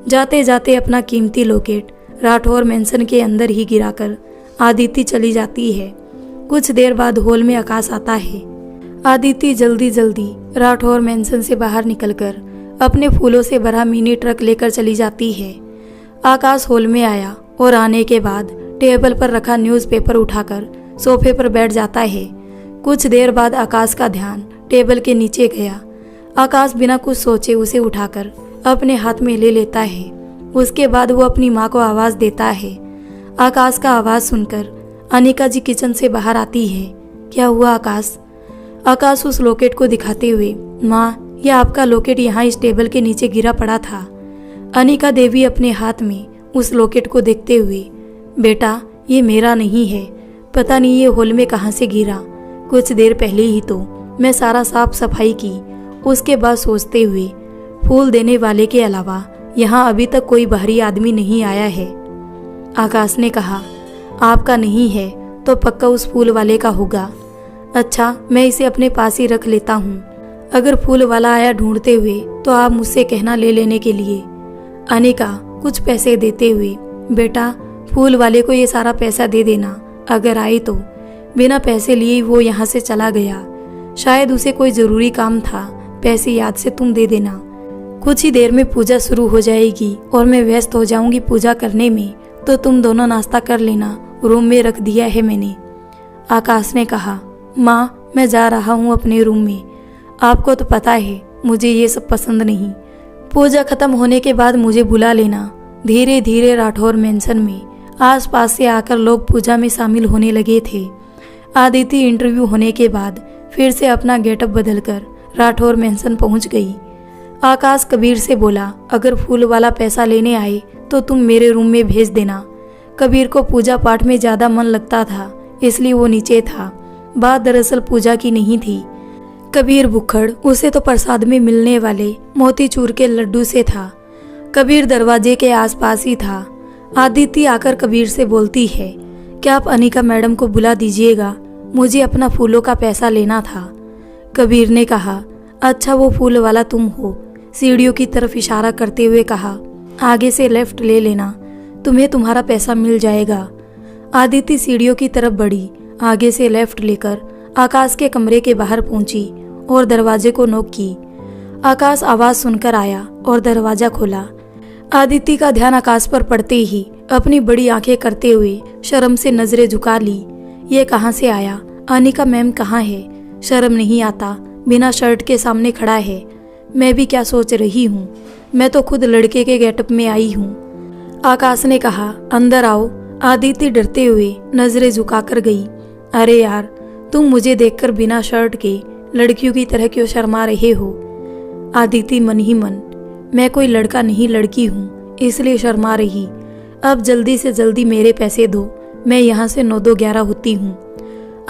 जाते जाते अपना कीमती लॉकेट राठौर मेंशन के अंदर ही गिराकर आदिति चली जाती है। कुछ देर बाद हॉल में आकाश आता है। आदिति जल्दी जल्दी राठौर मेंशन से बाहर निकलकर अपने फूलों से भरा मिनी ट्रक लेकर चली जाती है। आकाश हॉल में आया और आने के बाद टेबल पर रखा न्यूज़पेपर उठाकर सोफे पर बैठ जाता है। कुछ देर बाद आकाश का ध्यान टेबल के नीचे गया। आकाश बिना कुछ सोचे उसे उठाकर अपने हाथ में ले लेता है। उसके बाद वो अपनी माँ को आवाज़ देता है। आकाश का आवाज़ सुनकर अनिका जी किचन से बाहर आती है। क्या हुआ आकाश? आकाश उस लॉकेट को दिखाते हुए, माँ यह आपका लॉकेट यहाँ इस टेबल के नीचे गिरा पड़ा था। अनिका देवी अपने हाथ में उस लॉकेट को देखते हुए, बेटा ये मेरा नहीं है, पता नहीं ये हॉल में कहाँ से गिरा। कुछ देर पहले ही तो मैं सारा साफ सफाई की। उसके बाद सोचते हुए, फूल देने वाले के अलावा यहाँ अभी तक कोई बाहरी आदमी नहीं आया है। आकाश ने कहा, आपका नहीं है तो पक्का उस फूल वाले का होगा। अच्छा मैं इसे अपने पास ही रख लेता हूँ, अगर फूल वाला आया ढूंढते हुए तो आप मुझसे कहना ले लेने के लिए। अनिका कुछ पैसे देते हुए, बेटा फूल वाले को ये सारा पैसा दे देना, अगर आई तो। बिना पैसे लिए वो यहाँ से चला गया, शायद उसे कोई ज़रूरी काम था, पैसे याद से तुम दे देना। कुछ ही देर में पूजा शुरू हो जाएगी और मैं व्यस्त हो जाऊंगी पूजा करने में, तो तुम दोनों नाश्ता कर लेना, रूम में रख दिया है मैंने। आकाश ने कहा, माँ मैं जा रहा हूँ अपने रूम में, आपको तो पता है मुझे ये सब पसंद नहीं। पूजा खत्म होने के बाद मुझे बुला लेना। धीरे धीरे राठौर मेंशन में आसपास से आकर लोग पूजा में शामिल होने लगे थे। आदिति इंटरव्यू होने के बाद फिर से अपना गेटअप बदलकर राठौर मेंशन पहुंच गई। आकाश कबीर से बोला, अगर फूल वाला पैसा लेने आए तो तुम मेरे रूम में भेज देना। कबीर को पूजा पाठ में ज़्यादा मन लगता था, इसलिए वो नीचे था। बात दरअसल पूजा की नहीं थी। कबीर भुक्खड़ उसे तो प्रसाद में मिलने वाले मोतीचूर के लड्डू से था। कबीर दरवाजे के आसपास ही था। आदिति आकर कबीर से बोलती है, क्या आप अनिका मैडम को बुला दीजिएगा, मुझे अपना फूलों का पैसा लेना था। कबीर ने कहा, अच्छा वो फूल वाला तुम हो। सीढ़ियों की तरफ इशारा करते हुए कहा, आगे से लेफ्ट ले लेना, तुम्हें तुम्हारा पैसा मिल जाएगा। आदिति सीढ़ियों की तरफ बढ़ी, आगे से लेफ्ट लेकर आकाश के कमरे के बाहर पहुंची और दरवाजे को नॉक की। आकाश आवाज सुनकर आया और दरवाजा खोला। आदिति का ध्यान आकाश पर पड़ते ही अपनी बड़ी आंखें करते हुए शर्म से नजरें झुका ली। ये कहाँ से आया? अनिका मैम कहाँ है? शर्म नहीं आता? बिना शर्ट के सामने खड़ा है। मैं भी क्या सोच रही हूँ, मैं तो खुद लड़के के गेटअप में आई हूँ। आकाश ने कहा, अंदर आओ। आदिति डरते हुए नजरें झुकाकर गई। अरे यार, तुम मुझे देखकर बिना शर्ट के लड़कियों की तरह क्यों शर्मा रहे हो? आदिति मन ही मन, मैं कोई लड़का नहीं लड़की हूँ, इसलिए शर्मा रही। अब जल्दी से जल्दी मेरे पैसे दो, मैं यहाँ से 9-2-11 होती हूँ।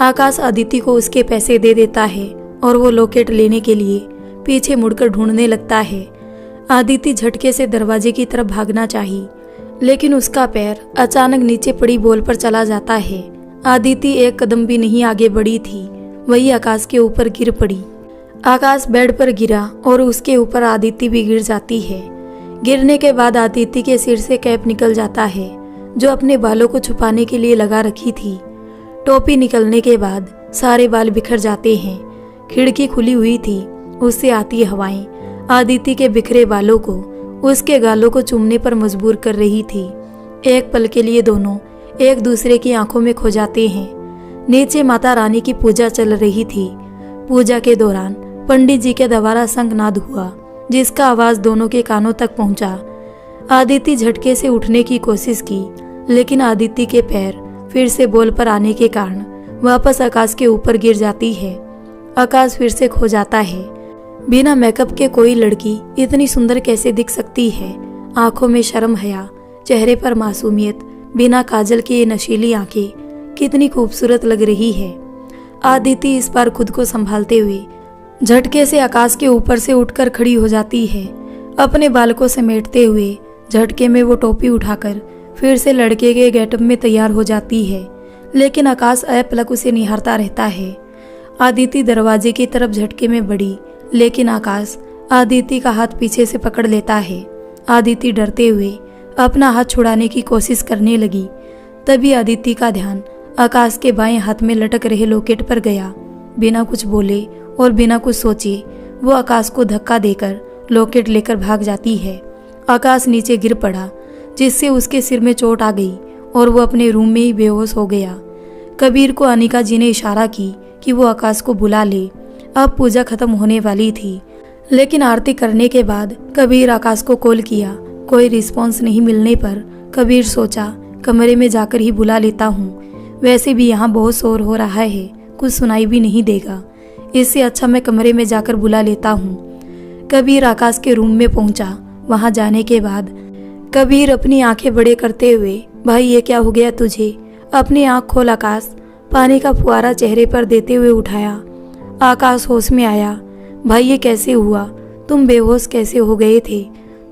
आकाश आदिति को उसके पैसे दे देता है और वो लॉकेट लेने के लिए पीछे मुड़कर ढूंढने लगता है। आदिति झटके से दरवाजे की तरफ भागना चाहिए, लेकिन उसका पैर अचानक नीचे पड़ी बॉल पर चला जाता है। आदिति एक कदम भी नहीं आगे बढ़ी थी, वही आकाश के ऊपर गिर पड़ी। आकाश बेड पर गिरा और उसके ऊपर आदिति भी गिर जाती है। गिरने के बाद आदिति के सिर से कैप निकल जाता है, जो अपने बालों को छुपाने के लिए लगा रखी थी। टोपी निकलने के बाद सारे बाल बिखर जाते हैं। खिड़की खुली हुई थी, उससे आती हवाएं आदिति के बिखरे बालों को उसके गालों को चूमने पर मजबूर कर रही थी। एक पल के लिए दोनों एक दूसरे की आंखों में खो जाते हैं। नीचे माता रानी की पूजा चल रही थी। पूजा के दौरान पंडित जी के द्वारा शंखनाद हुआ, जिसका आवाज दोनों के कानों तक पहुंचा। आदिति झटके से उठने की कोशिश की, लेकिन आदिति के पैर फिर से बॉल पर आने के कारण वापस आकाश के ऊपर गिर जाती है। आकाश फिर से खो जाता है। बिना मेकअप के कोई लड़की इतनी सुंदर कैसे दिख सकती है? आंखों में शर्म हया, चेहरे पर मासूमियत, बिना काजल के ये नशीली आंखें कितनी खूबसूरत लग रही है। आदिति इस बार खुद को संभालते हुए झटके से आकाश के ऊपर से उठकर खड़ी हो जाती है। अपने बाल को समेटते हुए झटके में वो टोपी उठाकर फिर से लड़के के गेटअप में तैयार हो जाती है, लेकिन आकाश अपलक उसे निहारता रहता है। आदिति दरवाजे की तरफ झटके में बढ़ी, लेकिन आकाश आदिति का हाथ पीछे से पकड़ लेता है। आदिति डरते हुए अपना हाथ छुड़ाने की कोशिश करने लगी। तभी आदिति का ध्यान आकाश के बाएं हाथ में लटक रहे लॉकेट पर गया। बिना कुछ बोले और बिना कुछ सोचे वो आकाश को धक्का देकर लॉकेट लेकर भाग जाती है। आकाश नीचे गिर पड़ा, जिससे उसके सिर में चोट आ गई और वो अपने रूम में ही बेहोश हो गया। कबीर को अनिका जी ने इशारा की कि वो आकाश को बुला ले। अब पूजा खत्म होने वाली थी, लेकिन आरती करने के बाद कबीर आकाश को कॉल किया। कोई रिस्पॉन्स नहीं मिलने पर कबीर सोचा कमरे में जाकर ही बुला लेता हूँ। वैसे भी यहाँ बहुत शोर हो रहा है, कुछ सुनाई भी नहीं देगा, इससे अच्छा मैं कमरे में जाकर बुला लेता हूँ। कबीर आकाश के रूम में पहुंचा। वहां जाने के बाद कबीर अपनी आंखें बड़े करते हुए, भाई ये क्या हो गया तुझे? अपनी आंख खोल आकाश। पानी का फुहारा चेहरे पर देते हुए उठाया। आकाश होश में आया। भाई ये कैसे हुआ? तुम बेहोश कैसे हो गए थे?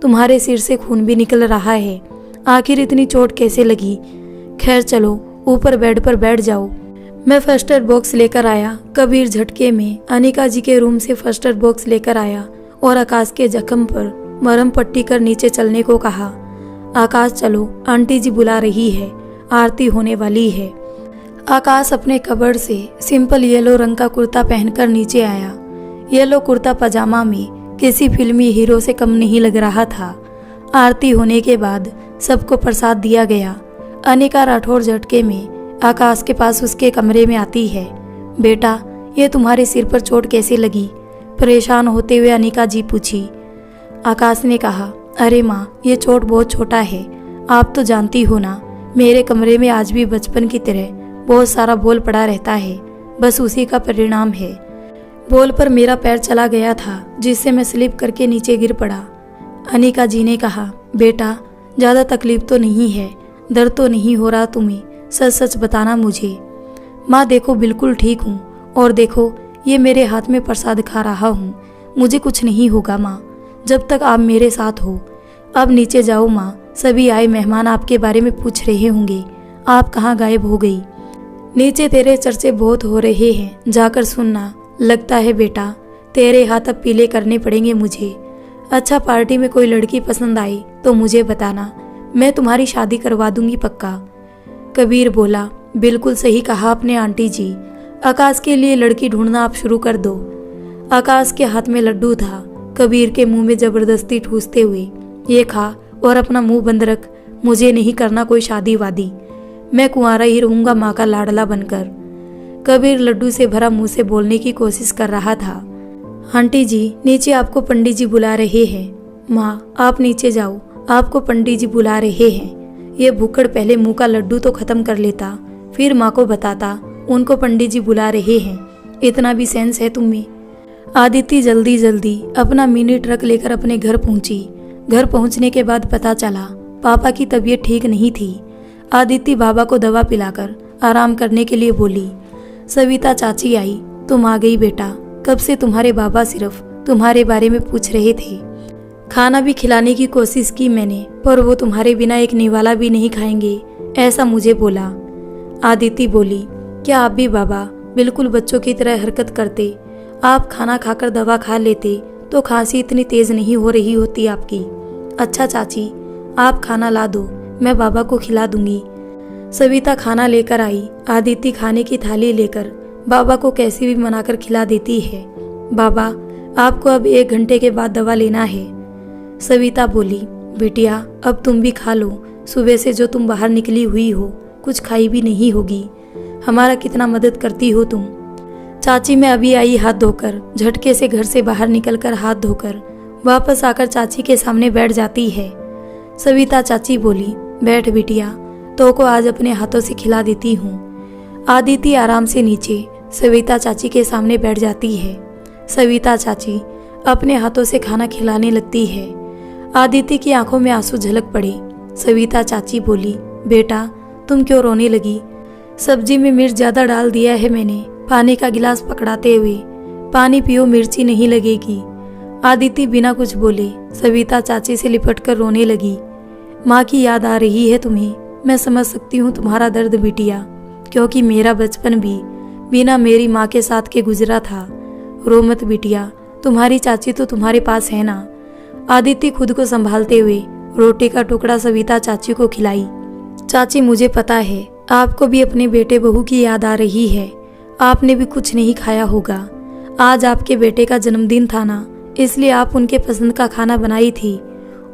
तुम्हारे सिर से खून भी निकल रहा है, आखिर इतनी चोट कैसे लगी? खैर चलो ऊपर बेड पर बैठ जाओ, मैं फर्स्ट एड बॉक्स लेकर आया। कबीर झटके में अनिका जी के रूम से फर्स्ट एड बॉक्स लेकर आया और आकाश के जख्म पर मरहम पट्टी कर नीचे चलने को कहा। आकाश चलो, आंटी जी बुला रही है, आरती होने वाली है। आकाश अपने कबर्ड से सिंपल येलो रंग का कुर्ता पहनकर नीचे आया। येलो कुर्ता पजामा में किसी फिल्मी हीरो से कम नहीं लग रहा था। आरती होने के बाद सबको प्रसाद दिया गया। अनिका राठौर झटके में आकाश के पास उसके कमरे में आती है। बेटा ये तुम्हारे सिर पर चोट कैसे लगी? परेशान होते हुए अनिका जी पूछी। आकाश ने कहा, अरे माँ ये चोट बहुत छोटा है, आप तो जानती हो ना, मेरे कमरे में आज भी बचपन की तरह बहुत सारा बॉल पड़ा रहता है, बस उसी का परिणाम है। बॉल पर मेरा पैर चला गया था, जिससे मैं स्लिप करके नीचे गिर पड़ा। अनिका जी ने कहा, बेटा ज़्यादा तकलीफ तो नहीं है, दर्द तो नहीं हो रहा तुम्हें? सच सच बताना मुझे। माँ देखो बिल्कुल ठीक हूँ, और देखो ये मेरे हाथ में प्रसाद खा रहा हूँ, मुझे कुछ नहीं होगा माँ, जब तक आप मेरे साथ हो। अब नीचे जाओ माँ, सभी आए मेहमान आपके बारे में पूछ रहे होंगे, आप कहाँ गायब हो गई? नीचे तेरे चर्चे बहुत हो रहे हैं, जाकर सुनना। लगता है बेटा तेरे हाथ अब पीले करने पड़ेंगे मुझे। अच्छा, पार्टी में कोई लड़की पसंद आई तो मुझे बताना, मैं तुम्हारी शादी करवा दूंगी पक्का। कबीर बोला, बिल्कुल सही कहा आपने आंटी जी। आकाश के लिए लड़की ढूंढना आप शुरू कर दो। आकाश के हाथ में लड्डू था। कबीर के मुंह में जबरदस्ती ठूसते हुए, ये खा और अपना मुंह बंद रख, मुझे नहीं करना कोई शादी वादी, मैं कुंवारा ही रहूंगा माँ का लाडला बनकर। कबीर लड्डू से भरा मुंह से बोलने की कोशिश कर रहा था। आंटी जी, नीचे आपको पंडित जी बुला रहे हैं। माँ आप नीचे जाओ, आपको पंडित जी बुला रहे हैं। ये भूखड़ पहले मुंह का लड्डू तो खत्म कर लेता, फिर माँ को बताता उनको पंडित जी बुला रहे हैं। इतना भी सेंस है तुम में। आदित्य जल्दी जल्दी अपना मिनी ट्रक लेकर अपने घर पहुंची। घर पहुंचने के बाद पता चला पापा की तबीयत ठीक नहीं थी। आदित्य बाबा को दवा पिलाकर आराम करने के लिए बोली। सविता चाची आई, तुम आ गई बेटा, कब से तुम्हारे बाबा सिर्फ तुम्हारे बारे में पूछ रहे थे। खाना भी खिलाने की कोशिश की मैंने, पर वो तुम्हारे बिना एक निवाला भी नहीं खाएंगे, ऐसा मुझे बोला। आदित्य बोली, क्या आप भी बाबा बिल्कुल बच्चों की तरह हरकत करते? आप खाना खाकर दवा खा लेते तो खांसी इतनी तेज नहीं हो रही होती आपकी। अच्छा चाची, आप खाना ला दो, मैं बाबा को खिला दूंगी। सविता खाना लेकर आई। आदित्य खाने की थाली लेकर बाबा को कैसे भी मनाकर खिला देती है। बाबा आपको अब 1 घंटे के बाद दवा लेना है। सविता बोली, बिटिया अब तुम भी खा लो, सुबह से जो तुम बाहर निकली हुई हो कुछ खाई भी नहीं होगी। हमारा कितना मदद करती हो तुम। चाची मैं अभी आई हाथ धोकर, झटके से घर से बाहर निकलकर हाथ धोकर वापस आकर चाची के सामने बैठ जाती है। सविता चाची बोली, बैठ बिटिया, तो को आज अपने हाथों से खिला देती हूँ। आदित्य आराम से नीचे सविता चाची के सामने बैठ जाती है। सविता चाची अपने हाथों से खाना खिलाने लगती है। आदित्य की आंखों में आंसू झलक पड़े। सविता चाची बोली, बेटा तुम क्यों रोने लगी? सब्जी में मिर्च ज्यादा डाल दिया है मैंने, पानी का गिलास पकड़ाते हुए। पानी पियो, मिर्ची नहीं लगेगी। आदित्य बिना कुछ बोले सविता चाची से लिपट कर रोने लगी। माँ की याद आ रही है तुम्हें? मैं समझ सकती हूँ तुम्हारा दर्द बिटिया, क्योंकि मेरा बचपन भी बिना मेरी माँ के साथ के गुजरा था। रो मत बिटिया, तुम्हारी चाची तो तुम्हारे पास है ना। आदित्य खुद को संभालते हुए रोटी का टुकड़ा सविता चाची को खिलाई। चाची मुझे पता है आपको भी अपने बेटे बहू की याद आ रही है, आपने भी कुछ नहीं खाया होगा। आज आपके बेटे का जन्मदिन था ना, इसलिए आप उनके पसंद का खाना बनाई थी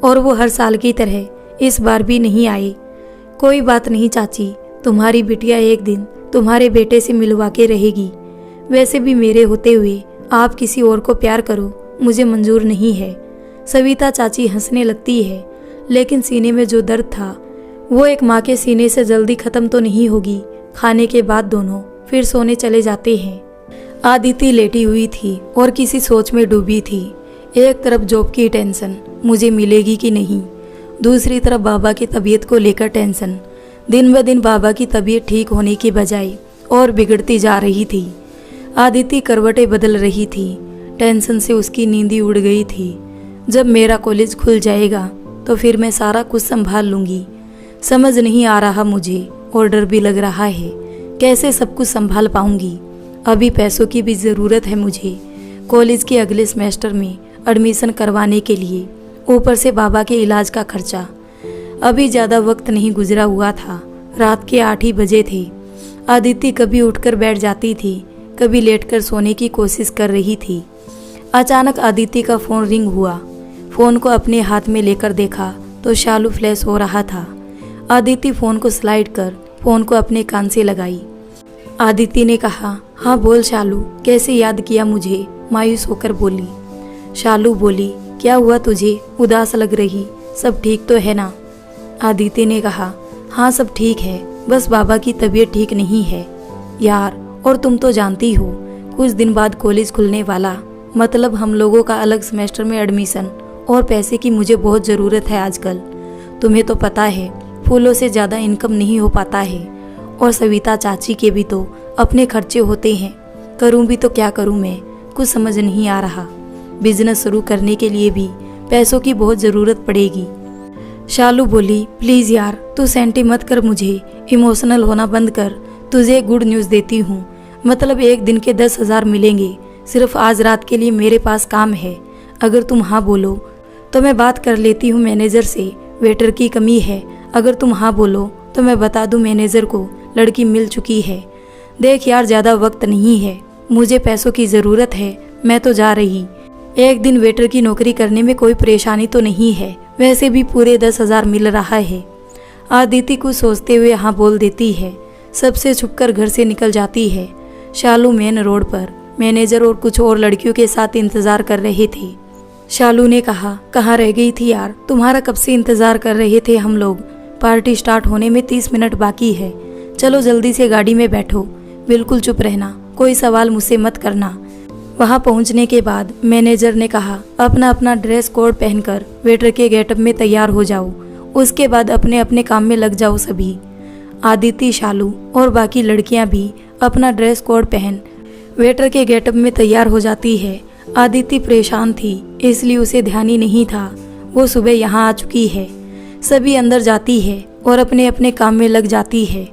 और वो हर साल की तरह इस बार भी नहीं आए। कोई बात नहीं चाची, तुम्हारी बिटिया एक दिन तुम्हारे बेटे से मिलवा के रहेगी। वैसे भी मेरे होते हुए आप किसी और को प्यार करो मुझे मंजूर नहीं है। सविता चाची हंसने लगती है, लेकिन सीने में जो दर्द था वो एक माँ के सीने से जल्दी खत्म तो नहीं होगी। खाने के बाद दोनों फिर सोने चले जाते हैं। आदित्य लेटी हुई थी और किसी सोच में डूबी थी। एक तरफ जॉब की टेंशन, मुझे मिलेगी कि नहीं, दूसरी तरफ बाबा की तबीयत को लेकर टेंशन। दिन ब दिन बाबा की तबीयत ठीक होने की बजाय और बिगड़ती जा रही थी। आदित्य करवटें बदल रही थी, टेंशन से उसकी नींद उड़ गई थी। जब मेरा कॉलेज खुल जाएगा तो फिर मैं सारा कुछ संभाल लूँगी। समझ नहीं आ रहा मुझे और डर भी लग रहा है, कैसे सब कुछ संभाल पाऊंगी। अभी पैसों की भी ज़रूरत है मुझे, कॉलेज के अगले सेमेस्टर में एडमिशन करवाने के लिए, ऊपर से बाबा के इलाज का खर्चा। अभी ज़्यादा वक्त नहीं गुजरा हुआ था, रात के 8 ही बजे थे। आदित्य कभी उठकर बैठ जाती थी, कभी लेटकर सोने की कोशिश कर रही थी। अचानक आदित्य का फ़ोन रिंग हुआ। फ़ोन को अपने हाथ में लेकर देखा तो शालू फ्लैश हो रहा था। आदित्य फ़ोन को स्लाइड कर फ़ोन को अपने कान से लगाई। आदित्य ने कहा, हाँ बोल शालू, कैसे याद किया मुझे? मायूस होकर बोली। शालू बोली, क्या हुआ तुझे, उदास लग रही, सब ठीक तो है ना? आदित्य ने कहा, हाँ सब ठीक है, बस बाबा की तबीयत ठीक नहीं है। यार, और तुम तो जानती हो कुछ दिन बाद कॉलेज खुलने वाला, मतलब हम लोगों का अलग सेमेस्टर में एडमिशन, और पैसे की मुझे बहुत ज़रूरत है आजकल। तुम्हें तो पता है फूलों से ज़्यादा इनकम नहीं हो पाता है, और सविता चाची के भी तो अपने खर्चे होते हैं। करूं भी तो क्या करूं मैं, कुछ समझ नहीं आ रहा। बिजनेस शुरू करने के लिए भी पैसों की बहुत ज़रूरत पड़ेगी। शालू बोली, प्लीज़ यार तू सेंटी मत कर मुझे, इमोशनल होना बंद कर, तुझे गुड न्यूज़ देती हूँ, मतलब एक दिन के 10,000 मिलेंगे। सिर्फ आज रात के लिए मेरे पास काम है। अगर तुम हाँ बोलो तो मैं बात कर लेती हूँ मैनेजर से, वेटर की कमी है। अगर तुम हाँ बोलो तो मैं बता दूँ मैनेजर को लड़की मिल चुकी है। देख यार, ज़्यादा वक्त नहीं है, मुझे पैसों की ज़रूरत है, मैं तो जा रही। एक दिन वेटर की नौकरी करने में कोई परेशानी तो नहीं है, वैसे भी पूरे 10,000 मिल रहा है। आदिति कुछ सोचते हुए हाँ बोल देती है। सबसे छुपकर घर से निकल जाती है। शालू मेन रोड पर मैनेजर और कुछ और लड़कियों के साथ इंतजार कर रहे थे। शालू ने कहा, कहाँ रह गई थी यार, तुम्हारा कब से इंतजार कर रहे थे हम लोग। पार्टी स्टार्ट होने में 30 मिनट बाकी है, चलो जल्दी से गाड़ी में बैठो। बिल्कुल चुप रहना, कोई सवाल मुझसे मत करना। वहां पहुंचने के बाद मैनेजर ने कहा, अपना अपना ड्रेस कोड पहनकर वेटर के गेटअप में तैयार हो जाओ, उसके बाद अपने अपने काम में लग जाओ सभी। आदिति, शालू और बाकी लड़कियां भी अपना ड्रेस कोड पहन वेटर के गेटअप में तैयार हो जाती है। आदिति परेशान थी, इसलिए उसे ध्यान ही नहीं था वो सुबह यहाँ आ चुकी है। सभी अंदर जाती है और अपने अपने काम में लग जाती है।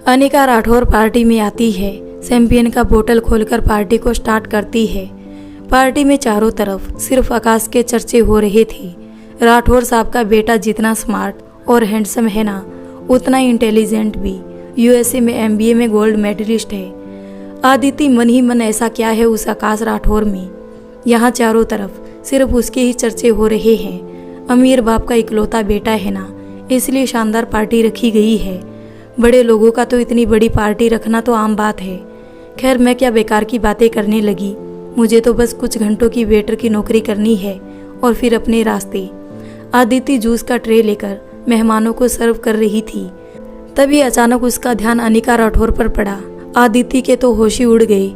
अनिका राठौर पार्टी में आती है, चैंपियन का बोतल खोलकर पार्टी को स्टार्ट करती है। पार्टी में चारों तरफ सिर्फ आकाश के चर्चे हो रहे थे। राठौर साहब का बेटा जितना स्मार्ट और हैंडसम है ना, उतना इंटेलिजेंट भी। यूएसए में एमबीए में गोल्ड मेडलिस्ट है। आदिति मन ही मन ऐसा क्या है उस आकाश राठौर में। यहाँ चारों तरफ सिर्फ उसके ही चर्चे हो रहे हैं। अमीर बाप का इकलौता बेटा है ना, इसलिए शानदार पार्टी रखी गई है। बड़े लोगों का तो इतनी बड़ी पार्टी रखना तो आम बात है। खैर, मैं क्या बेकार की बातें करने लगी, मुझे तो बस कुछ घंटों की वेटर की नौकरी करनी है और फिर अपने रास्ते। आदिति जूस का ट्रे लेकर मेहमानों को सर्व कर रही थी। तभी अचानक उसका ध्यान अनिका राठौर पर पड़ा। आदिति के तो होश ही उड़ गए।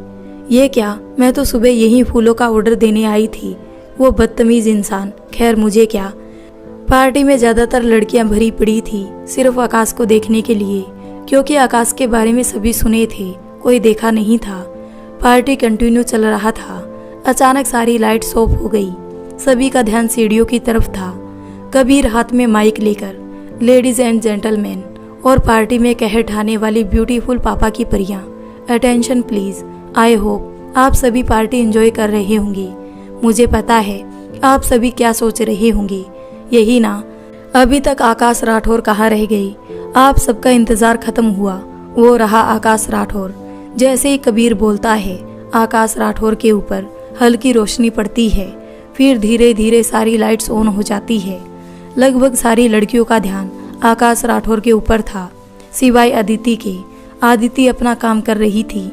ये क्या, मैं तो सुबह यही फूलों का ऑर्डर देने आई थी, वो बदतमीज इंसान। खैर, मुझे क्या। पार्टी में ज्यादातर लड़कियां भरी पड़ी थी सिर्फ आकाश को देखने के लिए, क्योंकि आकाश के बारे में सभी सुने थे, कोई देखा नहीं था। पार्टी कंटिन्यू चल रहा था। अचानक सारी लाइट्स ऑफ हो गई। सभी का ध्यान सीढ़ियों की तरफ था। कबीर हाथ में माइक लेकर, लेडीज एंड जेंटलमैन और पार्टी में कहर ढाने वाली ब्यूटीफुल पापा की परियां, अटेंशन प्लीज। आई होप आप सभी पार्टी एंजॉय कर रहे होंगे। मुझे पता है आप सभी क्या सोच रहे होंगे, यही ना, अभी तक आकाश राठौर कहाँ रह गई। आप सबका इंतजार खत्म हुआ, वो रहा आकाश राठौर। जैसे ही कबीर बोलता है, आकाश राठौर के ऊपर हल्की रोशनी पड़ती है, फिर धीरे धीरे सारी लाइट्स ऑन हो जाती है। लगभग सारी लड़कियों का ध्यान आकाश राठौर के ऊपर था, सिवाय अदिति के। आदिति अपना काम कर रही थी।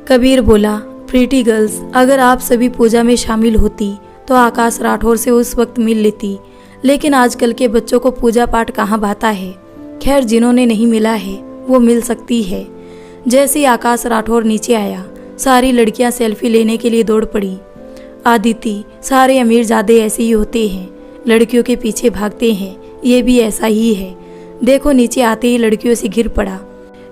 कबीर बोला, प्रीटी गर्ल्स, अगर आप सभी पूजा में शामिल होती तो आकाश राठौर से उस वक्त मिल लेती, लेकिन आजकल के बच्चों को पूजा पाठ कहाँ भाता है। खैर, जिन्होंने नहीं मिला है वो मिल सकती है। जैसे ही आकाश राठौर नीचे आया, सारी लड़कियां सेल्फी लेने के लिए दौड़ पड़ी। आदिति, सारे अमीरजादे ऐसे ही होते हैं, लड़कियों के पीछे भागते हैं, ये भी ऐसा ही है। देखो, नीचे आते ही लड़कियों से घिर पड़ा।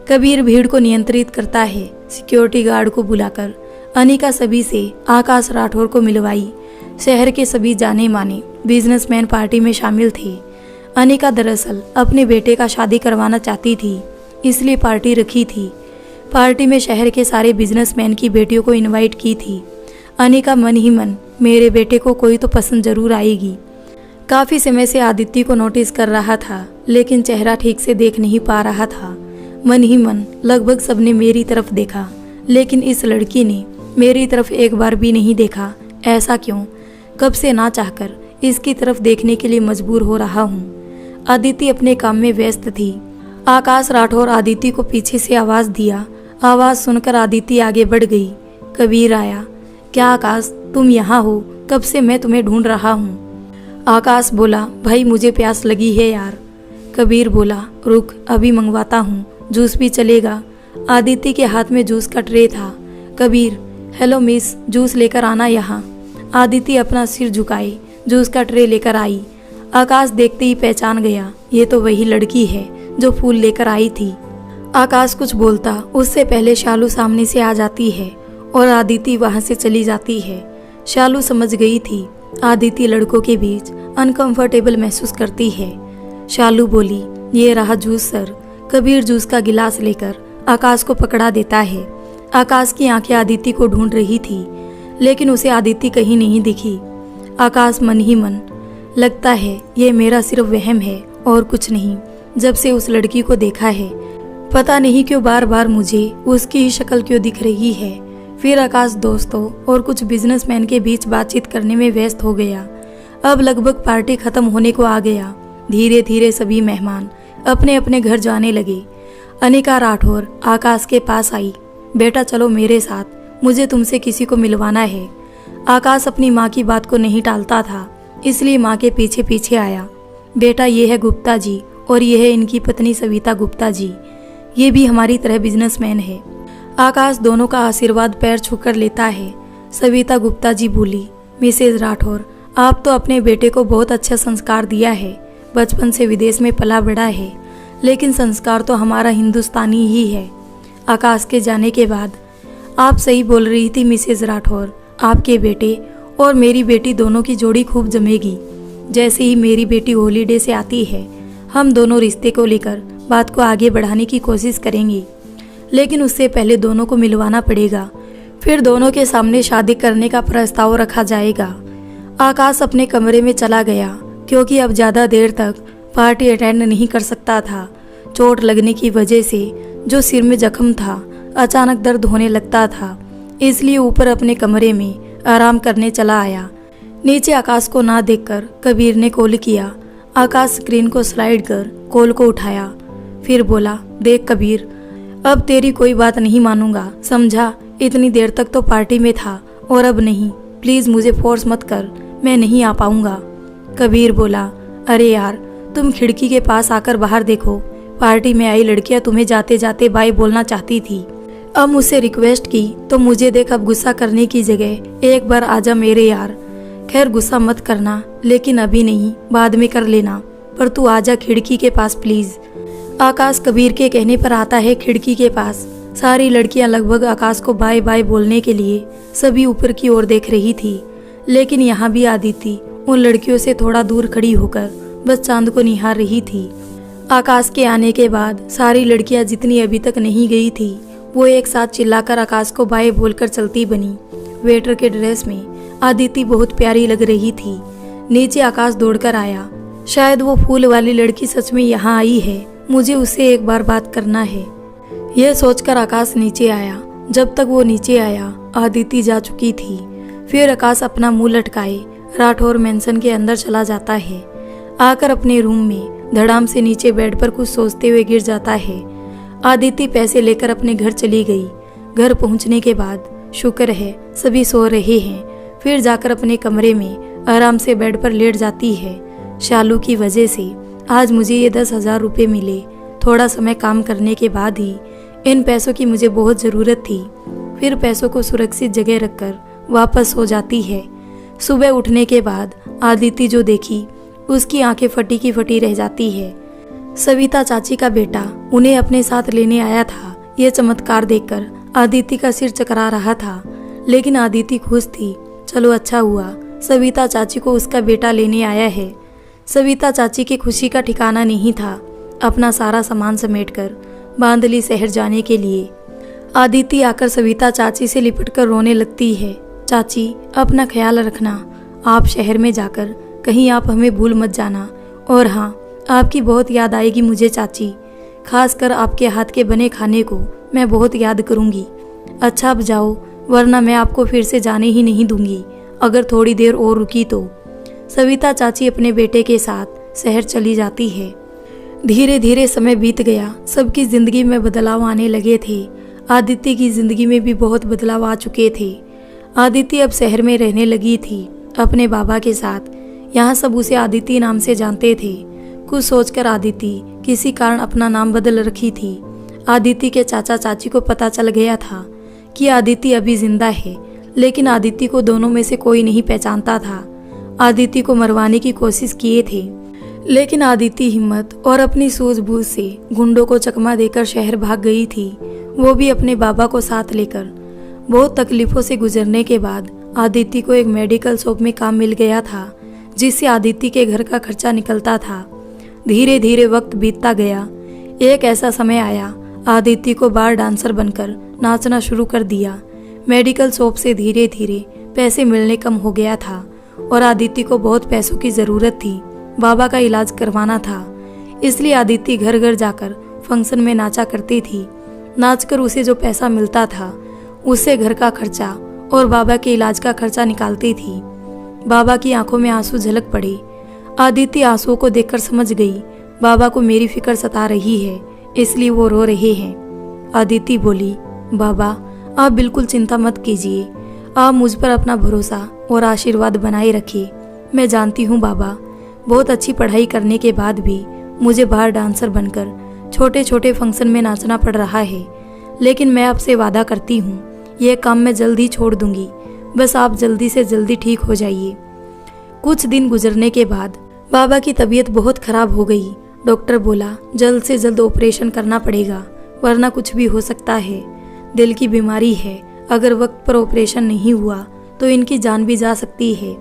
कबीर भीड़ को नियंत्रित करता है, सिक्योरिटी गार्ड को बुलाकर अनिका सभी से आकाश राठौर को मिलवाई। शहर के सभी जाने माने बिजनेसमैन पार्टी में शामिल थे। अनिका दरअसल अपने बेटे का शादी करवाना चाहती थी, इसलिए पार्टी रखी थी। पार्टी में शहर के सारे बिजनेसमैन की बेटियों को इनवाइट की थी। अनिका मन ही मन, मेरे बेटे को कोई तो पसंद जरूर आएगी। काफ़ी समय से आदित्य को नोटिस कर रहा था, लेकिन चेहरा ठीक से देख नहीं पा रहा था। मन ही मन लगभग सबने मेरी तरफ देखा, लेकिन इस लड़की ने मेरी तरफ एक बार भी नहीं देखा। ऐसा क्यों? कब से ना चाहकर इसकी तरफ देखने के लिए मजबूर हो रहा हूँ। आदिति अपने काम में व्यस्त थी। आकाश राठौर आदिति को पीछे से आवाज़ दिया। आवाज़ सुनकर आदिति आगे बढ़ गई। कबीर आया। क्या आकाश, तुम यहाँ हो? कब से मैं तुम्हें ढूंढ रहा हूँ। आकाश बोला, भाई मुझे प्यास लगी है यार। कबीर बोला, रुक अभी मंगवाता हूँ, जूस भी चलेगा। आदिति के हाथ में जूस का ट्रे था। कबीर, हेलो मिस, जूस लेकर आना यहाँ। आदिति अपना सिर झुकाए जूस का ट्रे लेकर आई। आकाश देखते ही पहचान गया, ये तो वही लड़की है जो फूल लेकर आई थी। आकाश कुछ बोलता उससे पहले शालू सामने से आ जाती है और आदिति वहां से चली जाती है। शालू समझ गई थी आदिति लड़कों के बीच अनकंफर्टेबल महसूस करती है। शालू बोली, ये रहा जूस सर। कबीर जूस का गिलास लेकर आकाश को पकड़ा देता है। आकाश की आंखें आदिति को ढूंढ रही थी, लेकिन उसे आदिति कहीं नहीं दिखी। आकाश मन ही मन, लगता है ये मेरा सिर्फ वहम है और कुछ नहीं। जब से उस लड़की को देखा है, पता नहीं क्यों बार बार मुझे उसकी ही शक्ल क्यों दिख रही है। फिर आकाश दोस्तों और कुछ बिजनेसमैन के बीच बातचीत करने में व्यस्त हो गया। अब लगभग पार्टी खत्म होने को आ गया। धीरे धीरे सभी मेहमान अपने अपने घर जाने लगे। अनिका राठौर आकाश के पास आई। बेटा चलो मेरे साथ, मुझे तुमसे किसी को मिलवाना है। आकाश अपनी माँ की बात को नहीं टालता था, इसलिए माँ के पीछे पीछे आया। बेटा ये है गुप्ता जी और ये है इनकी पत्नी सविता गुप्ता जी, ये भी हमारी तरह बिजनेसमैन है। आकाश दोनों का आशीर्वाद पैर छूकर लेता है। सविता गुप्ता जी बोली, मिसेज राठौर आप तो अपने बेटे को बहुत अच्छा संस्कार दिया है। बचपन से विदेश में पला बड़ा है, लेकिन संस्कार तो हमारा हिंदुस्तानी ही है। आकाश के जाने के बाद, आप सही बोल रही थी मिसेज राठौर, आपके बेटे और मेरी बेटी दोनों की जोड़ी खूब जमेगी। जैसे ही मेरी बेटी हॉलीडे से आती है, हम दोनों रिश्ते को लेकर बात को आगे बढ़ाने की कोशिश करेंगे, लेकिन उससे पहले दोनों को मिलवाना पड़ेगा। फिर दोनों के सामने शादी करने का प्रस्ताव रखा जाएगा। आकाश अपने कमरे में चला गया, क्योंकि अब ज़्यादा देर तक पार्टी अटेंड नहीं कर सकता था। चोट लगने की वजह से जो सिर में जख्म था, अचानक दर्द होने लगता था, इसलिए ऊपर अपने कमरे में आराम करने चला आया। नीचे आकाश को ना देखकर कबीर ने कॉल किया। आकाश स्क्रीन को स्लाइड कर कॉल को उठाया, फिर बोला, देख कबीर, अब तेरी कोई बात नहीं मानूंगा, समझा? इतनी देर तक तो पार्टी में था और अब नहीं। प्लीज़ मुझे फोर्स मत कर, मैं नहीं आ पाऊंगा। कबीर बोला, अरे यार तुम खिड़की के पास आकर बाहर देखो, पार्टी में आई लड़कियां तुम्हें जाते जाते बाय बोलना चाहती थी। अब मुझसे रिक्वेस्ट की तो मुझे देख अब गुस्सा करने की जगह एक बार आजा मेरे यार। खैर गुस्सा मत करना, लेकिन अभी नहीं, बाद में कर लेना, पर तू आजा खिड़की के पास प्लीज। आकाश कबीर के कहने पर आता है खिड़की के पास। सारी लड़कियां लगभग आकाश को बाय बाय बोलने के लिए सभी ऊपर की ओर देख रही थी, लेकिन यहाँ भी आदिति उन लड़कियों से थोड़ा दूर खड़ी होकर बस चांद को निहार रही थी। आकाश के आने के बाद सारी लड़कियां जितनी अभी तक नहीं गई थी, वो एक साथ चिल्लाकर आकाश को बाय बोलकर चलती बनी। वेटर के ड्रेस में आदिति बहुत प्यारी लग रही थी। नीचे आकाश दौड़कर आया। शायद वो फूल वाली लड़की सच में यहाँ आई है, मुझे उससे एक बार बात करना है। यह सोचकर आकाश नीचे आया। जब तक वो नीचे आया, आदिति जा चुकी थी। फिर आकाश अपना मुंह लटकाए राठौर मेंशन के अंदर चला जाता है। आकर अपने रूम में धड़ाम से नीचे बेड पर कुछ सोचते हुए गिर जाता है। आदिति पैसे लेकर अपने घर चली गई। घर पहुंचने के बाद शुक्र है सभी सो रहे हैं, फिर जाकर अपने कमरे में आराम से बेड पर लेट जाती है। शालू की वजह से आज मुझे ये 10,000 रुपये मिले। थोड़ा समय काम करने के बाद ही इन पैसों की मुझे बहुत ज़रूरत थी। फिर पैसों को सुरक्षित जगह रखकर वापस हो जाती है। सुबह उठने के बाद आदिति जो देखी, उसकी आंखें फटी की फटी रह जाती है। सविता चाची का बेटा उन्हें अपने साथ लेने आया था। यह चमत्कार देखकर आदिति का सिर चकरा रहा था, लेकिन आदिति खुश थी। चलो अच्छा हुआ, सविता चाची को उसका बेटा लेने आया है। सविता चाची की खुशी का ठिकाना नहीं था। अपना सारा सामान समेटकर बांदली शहर जाने के लिए आदिति आकर सविता चाची से लिपटकर रोने लगती है। चाची अपना ख्याल रखना, आप शहर में जाकर कहीं आप हमें भूल मत जाना। और हाँ, आपकी बहुत याद आएगी मुझे चाची, खासकर आपके हाथ के बने खाने को मैं बहुत याद करूँगी। अच्छा अब जाओ, वरना मैं आपको फिर से जाने ही नहीं दूंगी अगर थोड़ी देर और रुकी तो। सविता चाची अपने बेटे के साथ शहर चली जाती है। धीरे धीरे समय बीत गया। सबकी जिंदगी में बदलाव आने लगे थे। आदिति की जिंदगी में भी बहुत बदलाव आ चुके थे। आदिति अब शहर में रहने लगी थी अपने बाबा के साथ। यहाँ सब उसे आदिति नाम से जानते थे। कुछ सोचकर आदिति किसी कारण अपना नाम बदल रखी थी। आदिति के चाचा चाची को पता चल गया था कि आदिति अभी जिंदा है, लेकिन आदिति को दोनों में से कोई नहीं पहचानता था। आदिति को मरवाने की कोशिश किए थे, लेकिन आदिति हिम्मत और अपनी सूझबूझ से गुंडों को चकमा देकर शहर भाग गई थी, वो भी अपने बाबा को साथ लेकर। बहुत तकलीफों से गुजरने के बाद आदिति को एक मेडिकल शॉप में काम मिल गया था, जिससे आदिति के घर का खर्चा निकलता था। धीरे धीरे वक्त बीतता गया। एक ऐसा समय आया, आदित्य को बार डांसर बनकर नाचना शुरू कर दिया। मेडिकल शॉप से धीरे धीरे पैसे मिलने कम हो गया था और आदित्य को बहुत पैसों की ज़रूरत थी। बाबा का इलाज करवाना था, इसलिए आदित्य घर घर जाकर फंक्शन में नाचा करती थी। नाचकर उसे जो पैसा मिलता था उससे घर का खर्चा और बाबा के इलाज का खर्चा निकालती थी। बाबा की आंखों में आंसू झलक पड़े। आदित्य आंसुओं को देखकर समझ गई बाबा को मेरी फिक्र सता रही है, इसलिए वो रो रहे हैं। आदित्य बोली, बाबा आप बिल्कुल चिंता मत कीजिए, आप मुझ पर अपना भरोसा और आशीर्वाद बनाए रखिए। मैं जानती हूँ बाबा, बहुत अच्छी पढ़ाई करने के बाद भी मुझे बार डांसर बनकर छोटे छोटे फंक्शन में नाचना पड़ रहा है, लेकिन मैं आपसे वादा करती हूँ यह काम मैं जल्द ही छोड़ दूंगी। बस आप जल्दी से जल्दी ठीक हो जाइए। कुछ दिन गुजरने के बाद बाबा की तबीयत बहुत खराब हो गई। डॉक्टर बोला जल्द से जल्द ऑपरेशन करना पड़ेगा, वरना कुछ भी हो सकता है। दिल की बीमारी है, अगर वक्त पर ऑपरेशन नहीं हुआ तो इनकी जान भी जा सकती है।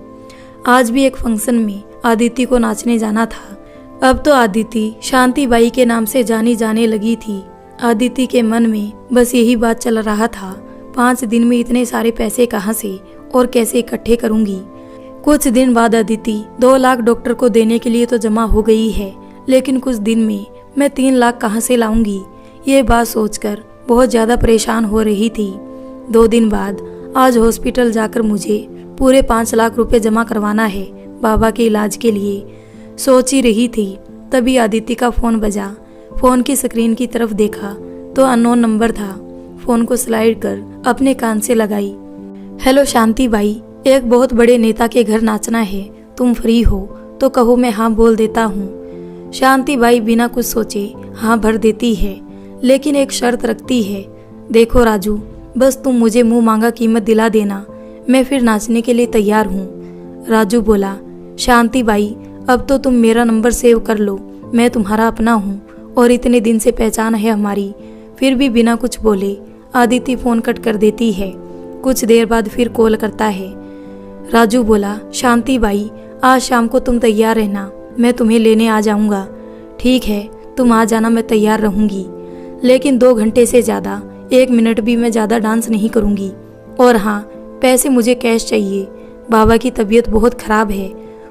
आज भी एक फंक्शन में आदित्य को नाचने जाना था। अब तो आदित्य शांति बाई के नाम से जानी जाने लगी थी। आदित्य के मन में बस यही बात चल रहा था, 5 दिन में इतने सारे पैसे कहाँ से और कैसे इकट्ठे करूंगी। कुछ दिन बाद अदिति 2 लाख डॉक्टर को देने के लिए तो जमा हो गई है, लेकिन कुछ दिन में मैं 3 लाख कहाँ से लाऊंगी, ये बात सोचकर बहुत ज़्यादा परेशान हो रही थी। 2 दिन बाद आज हॉस्पिटल जाकर मुझे पूरे 5 लाख रुपए जमा करवाना है बाबा के इलाज के लिए। सोच ही रही थी, तभी आदित्य का फ़ोन बजा। फ़ोन की स्क्रीन की तरफ देखा तो अननोन नंबर था। फ़ोन को स्लाइड कर अपने कान से लगाई। हेलो शांति बाई, एक बहुत बड़े नेता के घर नाचना है, तुम फ्री हो तो कहो, मैं हाँ बोल देता हूँ। शांति बाई बिना कुछ सोचे हाँ भर देती है, लेकिन एक शर्त रखती है। देखो राजू, बस तुम मुझे मुंह मांगा कीमत दिला देना, मैं फिर नाचने के लिए तैयार हूँ। राजू बोला, शांति बाई अब तो तुम मेरा नंबर सेव कर लो, मैं तुम्हारा अपना हूँ और इतने दिन से पहचान है हमारी। फिर भी बिना कुछ बोले आदित्य फ़ोन कट कर देती है। कुछ देर बाद फिर कॉल करता है। राजू बोला, शांति बाई आज शाम को तुम तैयार रहना, मैं तुम्हें लेने आ जाऊंगा। ठीक है, तुम आ जाना, मैं तैयार रहूंगी, लेकिन 2 घंटे से ज़्यादा 1 मिनट भी मैं ज़्यादा डांस नहीं करूंगी। और हाँ, पैसे मुझे कैश चाहिए, बाबा की तबीयत बहुत ख़राब है,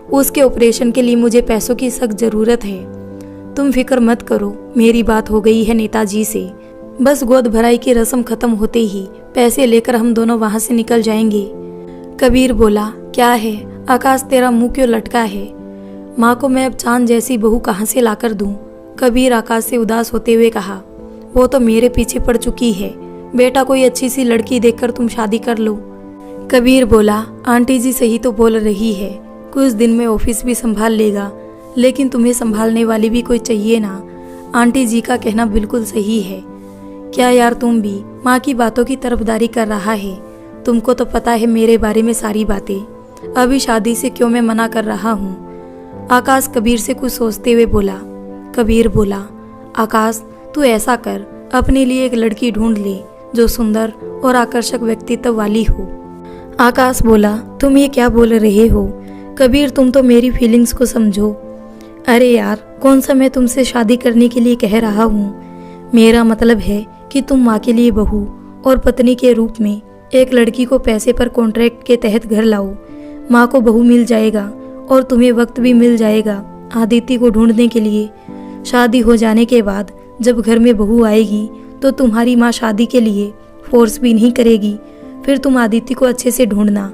उसके ऑपरेशन के लिए मुझे पैसों की सख्त ज़रूरत है। तुम फिक्र मत करो, मेरी बात हो गई है नेताजी से, बस गोद भराई की रस्म खत्म होते ही पैसे लेकर हम दोनों वहाँ से निकल जाएंगे। कबीर बोला, क्या है आकाश, तेरा मुंह क्यों लटका है? माँ को मैं अब चांद जैसी बहू कहाँ से लाकर दूँ? कबीर आकाश से उदास होते हुए कहा, वो तो मेरे पीछे पड़ चुकी है, बेटा कोई अच्छी सी लड़की देखकर तुम शादी कर लो। कबीर बोला, आंटी जी सही तो बोल रही है, कुछ दिन में ऑफिस भी संभाल लेगा, लेकिन तुम्हें संभालने वाली भी कोई चाहिए ना। आंटी जी का कहना बिल्कुल सही है। क्या यार, तुम भी माँ की बातों की तरफदारी कर रहा है? तुमको तो पता है मेरे बारे में सारी बातें, अभी शादी से क्यों मैं मना कर रहा हूँ। आकाश कबीर से कुछ सोचते हुए बोला। कबीर बोला, आकाश तू ऐसा कर, अपने लिए एक लड़की ढूंढ ले जो सुंदर और आकर्षक व्यक्तित्व वाली हो। आकाश बोला, तुम ये क्या बोल रहे हो? कबीर तुम तो मेरी फीलिंग्स को समझो। अरे यार, कौन सा मैं तुमसे शादी करने के लिए कह रहा हूँ, मेरा मतलब है कि तुम माँ के लिए बहू और पत्नी के रूप में एक लड़की को पैसे पर कॉन्ट्रैक्ट के तहत घर लाओ। माँ को बहू मिल जाएगा और तुम्हें वक्त भी मिल जाएगा आदित्य को ढूंढने के लिए। शादी हो जाने के बाद जब घर में बहू आएगी तो तुम्हारी माँ शादी के लिए फोर्स भी नहीं करेगी, फिर तुम आदित्य को अच्छे से ढूंढना।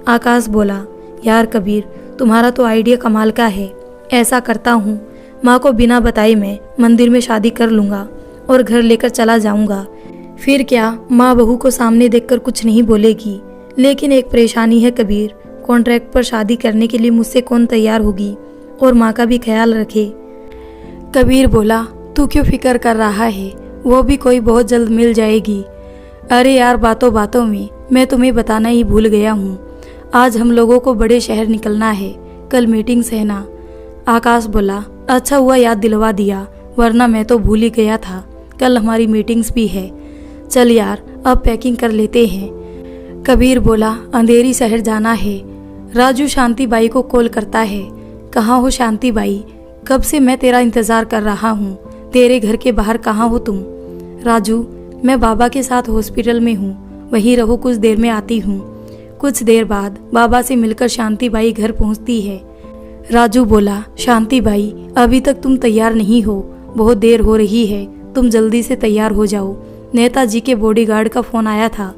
आकाश बोला, यार कबीर तुम्हारा तो आइडिया कमाल का है, ऐसा करता हूँ, माँ को बिना बताए मैं मंदिर में शादी कर लूँगा और घर लेकर चला जाऊँगा। फिर क्या, माँ बहू को सामने देखकर कुछ नहीं बोलेगी। लेकिन एक परेशानी है कबीर, कॉन्ट्रैक्ट पर शादी करने के लिए मुझसे कौन तैयार होगी और माँ का भी ख्याल रखे। कबीर बोला, तू क्यों फिक्र कर रहा है, वो भी कोई बहुत जल्द मिल जाएगी। अरे यार, बातों बातों में मैं तुम्हें बताना ही भूल गया हूँ, आज हम लोगों को बड़े शहर निकलना है, कल मीटिंग्स है ना। आकाश बोला, अच्छा हुआ याद दिलवा दिया, वरना मैं तो भूल ही गया था, कल हमारी मीटिंग्स भी है। चल यार, अब पैकिंग कर लेते हैं। कबीर बोला, अंधेरी शहर जाना है। राजू शांति बाई को कॉल करता है। कहाँ हो शांति बाई, कब से मैं तेरा इंतज़ार कर रहा हूँ, तेरे घर के बाहर कहाँ हो तुम? राजू, मैं बाबा के साथ हॉस्पिटल में हूँ, वहीं रहो, कुछ देर में आती हूँ। कुछ देर बाद बाबा से मिलकर शांति बाई घर पहुँचती है। राजू बोला, शांति बाई, अभी तक तुम तैयार नहीं हो, बहुत देर हो रही है, तुम जल्दी से तैयार हो जाओ। नेताजी के बॉडीगार्ड का फोन आया था,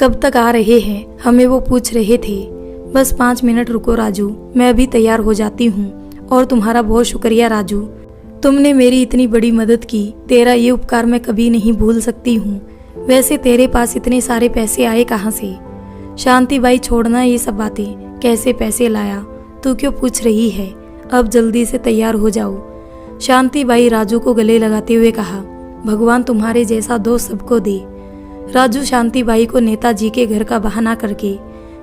कब तक आ रहे हैं, हमें वो पूछ रहे थे। बस 5 मिनट रुको राजू, मैं अभी तैयार हो जाती हूँ। और तुम्हारा बहुत शुक्रिया राजू, तुमने मेरी इतनी बड़ी मदद की, तेरा ये उपकार मैं कभी नहीं भूल सकती हूँ। वैसे तेरे पास इतने सारे पैसे आए कहाँ से? शांति बाई, छोड़ना ये सब बातें, कैसे पैसे लाया, तू क्यों पूछ रही है? अब जल्दी से तैयार हो जाओ। शांति बाई राजू को गले लगाते हुए कहा, भगवान तुम्हारे जैसा दोस्त सबको दे। राजू शांति बाई को नेताजी के घर का बहाना करके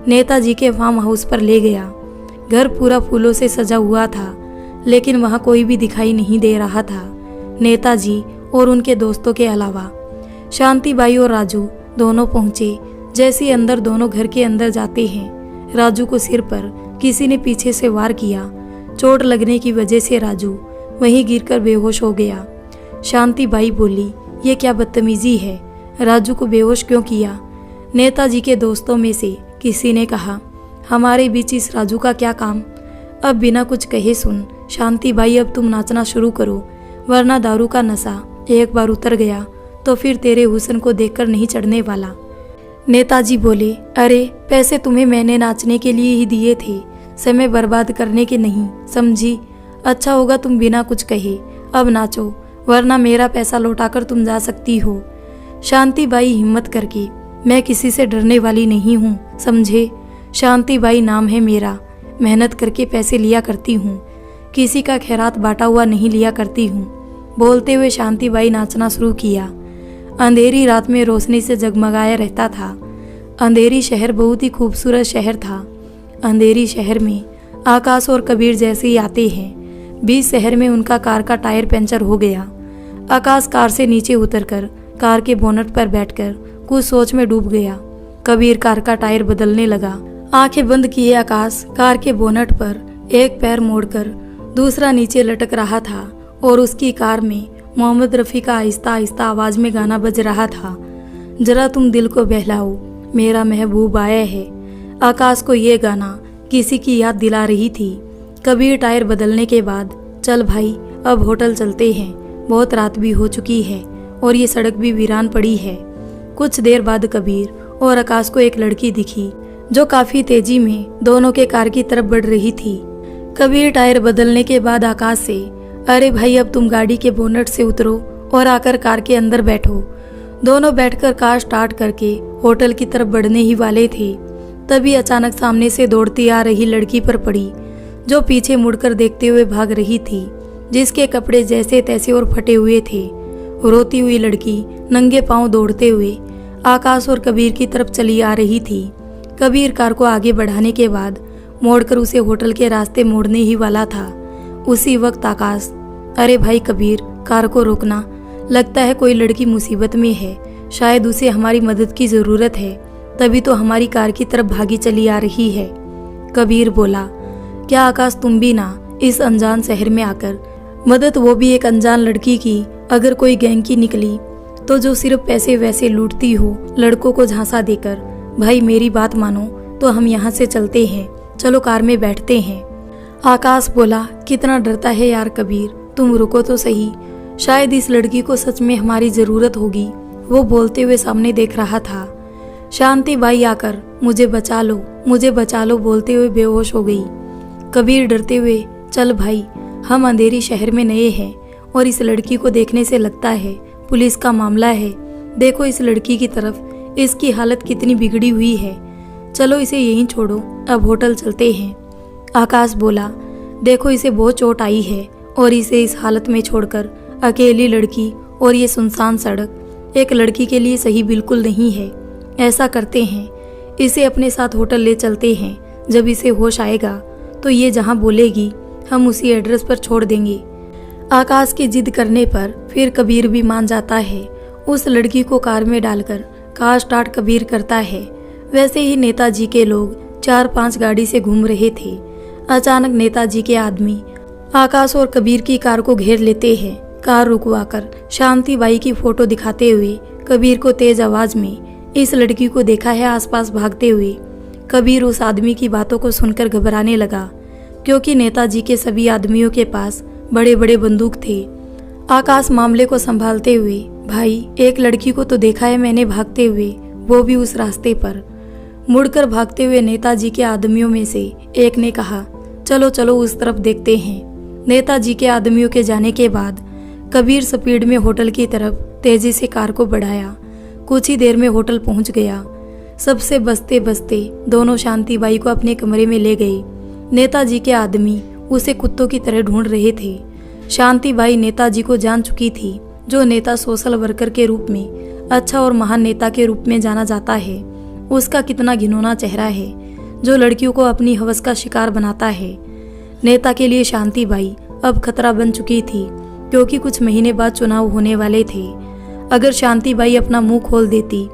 नेताजी के फार्म हाउस पर ले गया। घर पूरा फूलों से सजा हुआ था, लेकिन वहाँ कोई भी दिखाई नहीं दे रहा था, नेताजी और उनके दोस्तों के अलावा। शांति बाई और राजू दोनों पहुंचे। जैसे ही अंदर दोनों घर के अंदर जाते हैं, राजू को सिर पर किसी ने पीछे से वार किया। चोट लगने की वजह से राजू वहीं गिरकर बेहोश हो गया। शांति बाई बोली, ये क्या बदतमीजी है, राजू को बेहोश क्यों किया? नेताजी के दोस्तों में से किसी ने कहा, हमारे बीच इस राजू का क्या काम? अब बिना कुछ कहे सुन शांति बाई, अब तुम नाचना शुरू करो, वरना दारू का नशा एक बार उतर गया तो फिर तेरे हुस्न को देखकर नहीं चढ़ने वाला। नेताजी बोले, अरे पैसे तुम्हें मैंने नाचने के लिए ही दिए थे, समय बर्बाद करने के नहीं, समझी? अच्छा होगा तुम बिना कुछ कहे अब नाचो, वरना मेरा पैसा लौटाकर तुम जा सकती हो। शांति बाई हिम्मत करके, मैं किसी से डरने वाली नहीं हूँ, समझे? शांति बाई नाम है मेरा, मेहनत करके पैसे लिया करती हूँ, किसी का खैरात बांटा हुआ नहीं लिया करती हूँ। बोलते हुए शांति बाई नाचना शुरू किया। अंधेरी रात में रोशनी से जगमगाया रहता था। अंधेरी शहर बहुत ही खूबसूरत शहर था। अंधेरी शहर में आकाश और कबीर जैसे ही आते हैं। बीच शहर में उनका कार का टायर पंचर हो गया। आकाश कार से नीचे उतरकर कार के बोनट पर बैठकर कुछ सोच में डूब गया। कबीर कार का टायर बदलने लगा। आंखें बंद किए आकाश कार के बोनट पर एक पैर मोड़कर दूसरा नीचे लटक रहा था और उसकी कार में मोहम्मद रफ़ी का आहिस्ता आहिस्ता आवाज में गाना बज रहा था, जरा तुम दिल को बहलाओ, मेरा महबूब आया है। आकाश को ये गाना किसी की याद दिला रही थी। कबीर टायर बदलने के बाद, चल भाई अब होटल चलते हैं, बहुत रात भी हो चुकी है और ये सड़क भी वीरान पड़ी है। कुछ देर बाद कबीर और आकाश को एक लड़की दिखी जो काफी तेजी में दोनों के कार की तरफ बढ़ रही थी। कबीर टायर बदलने के बाद आकाश से, अरे भाई अब तुम गाड़ी के बोनट से उतरो और आकर कार के अंदर बैठो। दोनों बैठकर कार स्टार्ट करके होटल की तरफ बढ़ने ही वाले थे, तभी अचानक सामने से दौड़ती आ रही लड़की पर पड़ी, जो पीछे मुड़कर देखते हुए भाग रही थी, जिसके कपड़े जैसे तैसे और फटे हुए थे। रोती हुई लड़की नंगे पांव दौड़ते हुए आकाश और कबीर की तरफ चली आ रही थी। कबीर कार को आगे बढ़ाने के बाद मोड़कर उसे होटल के रास्ते मोड़ने ही वाला था। उसी वक्त आकाश, अरे भाई कबीर, कार को रोकना, लगता है कोई लड़की मुसीबत में है, शायद उसे हमारी मदद की जरूरत है, तभी तो हमारी कार की तरफ भागी चली आ रही है। कबीर बोला, क्या आकाश तुम भी ना इस अनजान शहर में आकर मदद, वो भी एक अनजान लड़की की, अगर कोई गैंग की निकली तो जो सिर्फ पैसे वैसे लूटती हो लड़कों को झांसा देकर। भाई मेरी बात मानो तो हम यहाँ से चलते हैं, चलो कार में बैठते हैं। आकाश बोला, कितना डरता है यार कबीर, तुम रुको तो सही, शायद इस लड़की को सच में हमारी जरूरत होगी। वो बोलते हुए सामने देख रहा था। शांति बाई आकर, मुझे बचा लो, मुझे बचा लो बोलते हुए बेहोश हो गई। कबीर डरते हुए, चल भाई, हम अंधेरी शहर में नए हैं और इस लड़की को देखने से लगता है पुलिस का मामला है। देखो इस लड़की की तरफ, इसकी हालत कितनी बिगड़ी हुई है, चलो इसे यहीं छोड़ो, अब होटल चलते हैं। आकाश बोला, देखो इसे बहुत चोट आई है और इसे इस हालत में छोड़कर अकेली लड़की और ये सुनसान सड़क एक लड़की के लिए सही बिल्कुल नहीं है। ऐसा करते हैं, इसे अपने साथ होटल ले चलते हैं, जब इसे होश आएगा तो ये जहाँ बोलेगी हम उसी एड्रेस पर छोड़ देंगे। आकाश की जिद करने पर फिर कबीर भी मान जाता है। उस लड़की को कार में डालकर कार स्टार्ट कबीर करता है। वैसे ही नेताजी के लोग 4-5 गाड़ी से घूम रहे थे। अचानक नेताजी के आदमी आकाश और कबीर की कार को घेर लेते हैं कार रुकवाकर शांति बाई की फोटो दिखाते हुए कबीर को तेज आवाज में इस लड़की को देखा है आसपास भागते हुए। कबीर उस आदमी की बातों को सुनकर घबराने लगा, क्योंकि नेताजी के सभी आदमियों के पास बड़े बड़े बंदूक थे। आकाश मामले को संभालते हुए, भाई एक लड़की को तो देखा है मैंने भागते हुए, वो भी उस रास्ते पर। मुड़कर भागते हुए नेताजी के आदमियों में से एक ने कहा, चलो चलो उस तरफ देखते हैं। नेताजी के आदमियों के जाने के बाद कबीर स्पीड में होटल की तरफ तेजी से कार को बढ़ाया। कुछ ही देर में होटल पहुंच गया। सबसे बचते बचते दोनों शांति बाई को अपने कमरे में ले गए। नेताजी के आदमी उसे कुत्तों की तरह ढूंढ रहे थे। शांति बाई नेताजी को जान चुकी थी, जो नेता सोशल वर्कर के रूप में, अच्छा और महान नेता के रूप में जाना जाता है। उसका कितना घिनौना चेहरा है, जो लड़कियों को अपनी हवस का शिकार बनाता है। नेता के लिए शांति बाई अब खतरा बन चुकी थी, क्योंकि कुछ महीने बाद चुनाव होने वाले थे। अगर शांति बाई अपना मुंह खोल देती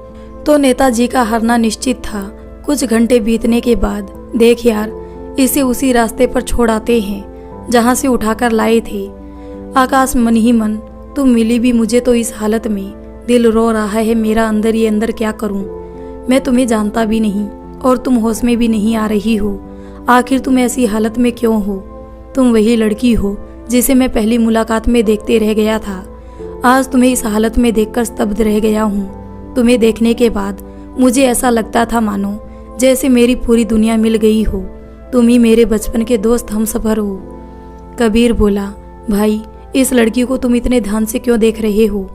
तो नेताजी का हारना निश्चित था। कुछ घंटे बीतने के बाद, देख यार, इसे उसी रास्ते पर छोड़ आते हैं जहां से उठाकर लाए थे। आकाश मन ही मन, तुम मिली भी मुझे तो इस हालत में, दिल रो रहा है मेरा अंदर ही अंदर, क्या करूं। मैं तुम्हें जानता भी नहीं और तुम होश में भी नहीं आ रही हो। आखिर तुम ऐसी हालत में क्यों हो? तुम वही लड़की हो जिसे मैं पहली मुलाकात में देखते रह गया था। आज तुम्हें इस हालत में देखकर स्तब्ध रह गया हूँ। तुम्हें देखने के बाद मुझे ऐसा लगता था मानो जैसे मेरी पूरी दुनिया मिल गई हो। तुम ही मेरे बचपन के दोस्त हमसफर हो। कबीर बोला, भाई इस लड़की को तुम इतने ध्यान से क्यों देख रहे हो?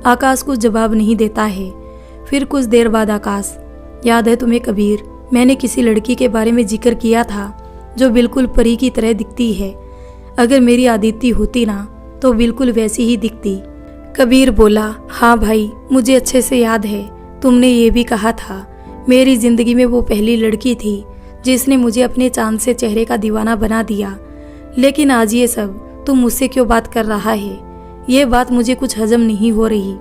आकाश कुछ जवाब नहीं देता है। फिर कुछ देर बाद आकाश, याद है तुम्हें कबीर, मैंने किसी लड़की के बारे में जिक्र किया था जो बिल्कुल परी की तरह दिखती है। अगर मेरी आदिति होती ना तो बिल्कुल वैसी ही दिखती। कबीर बोला, हाँ भाई मुझे अच्छे से याद है। तुमने ये भी कहा था मेरी जिंदगी में वो पहली लड़की थी जिसने मुझे अपने चांद से चेहरे का दीवाना बना दिया। लेकिन आज ये सब तुम मुझसे क्यों बात कर रहा है? ये बात मुझे कुछ हजम नहीं हो रही।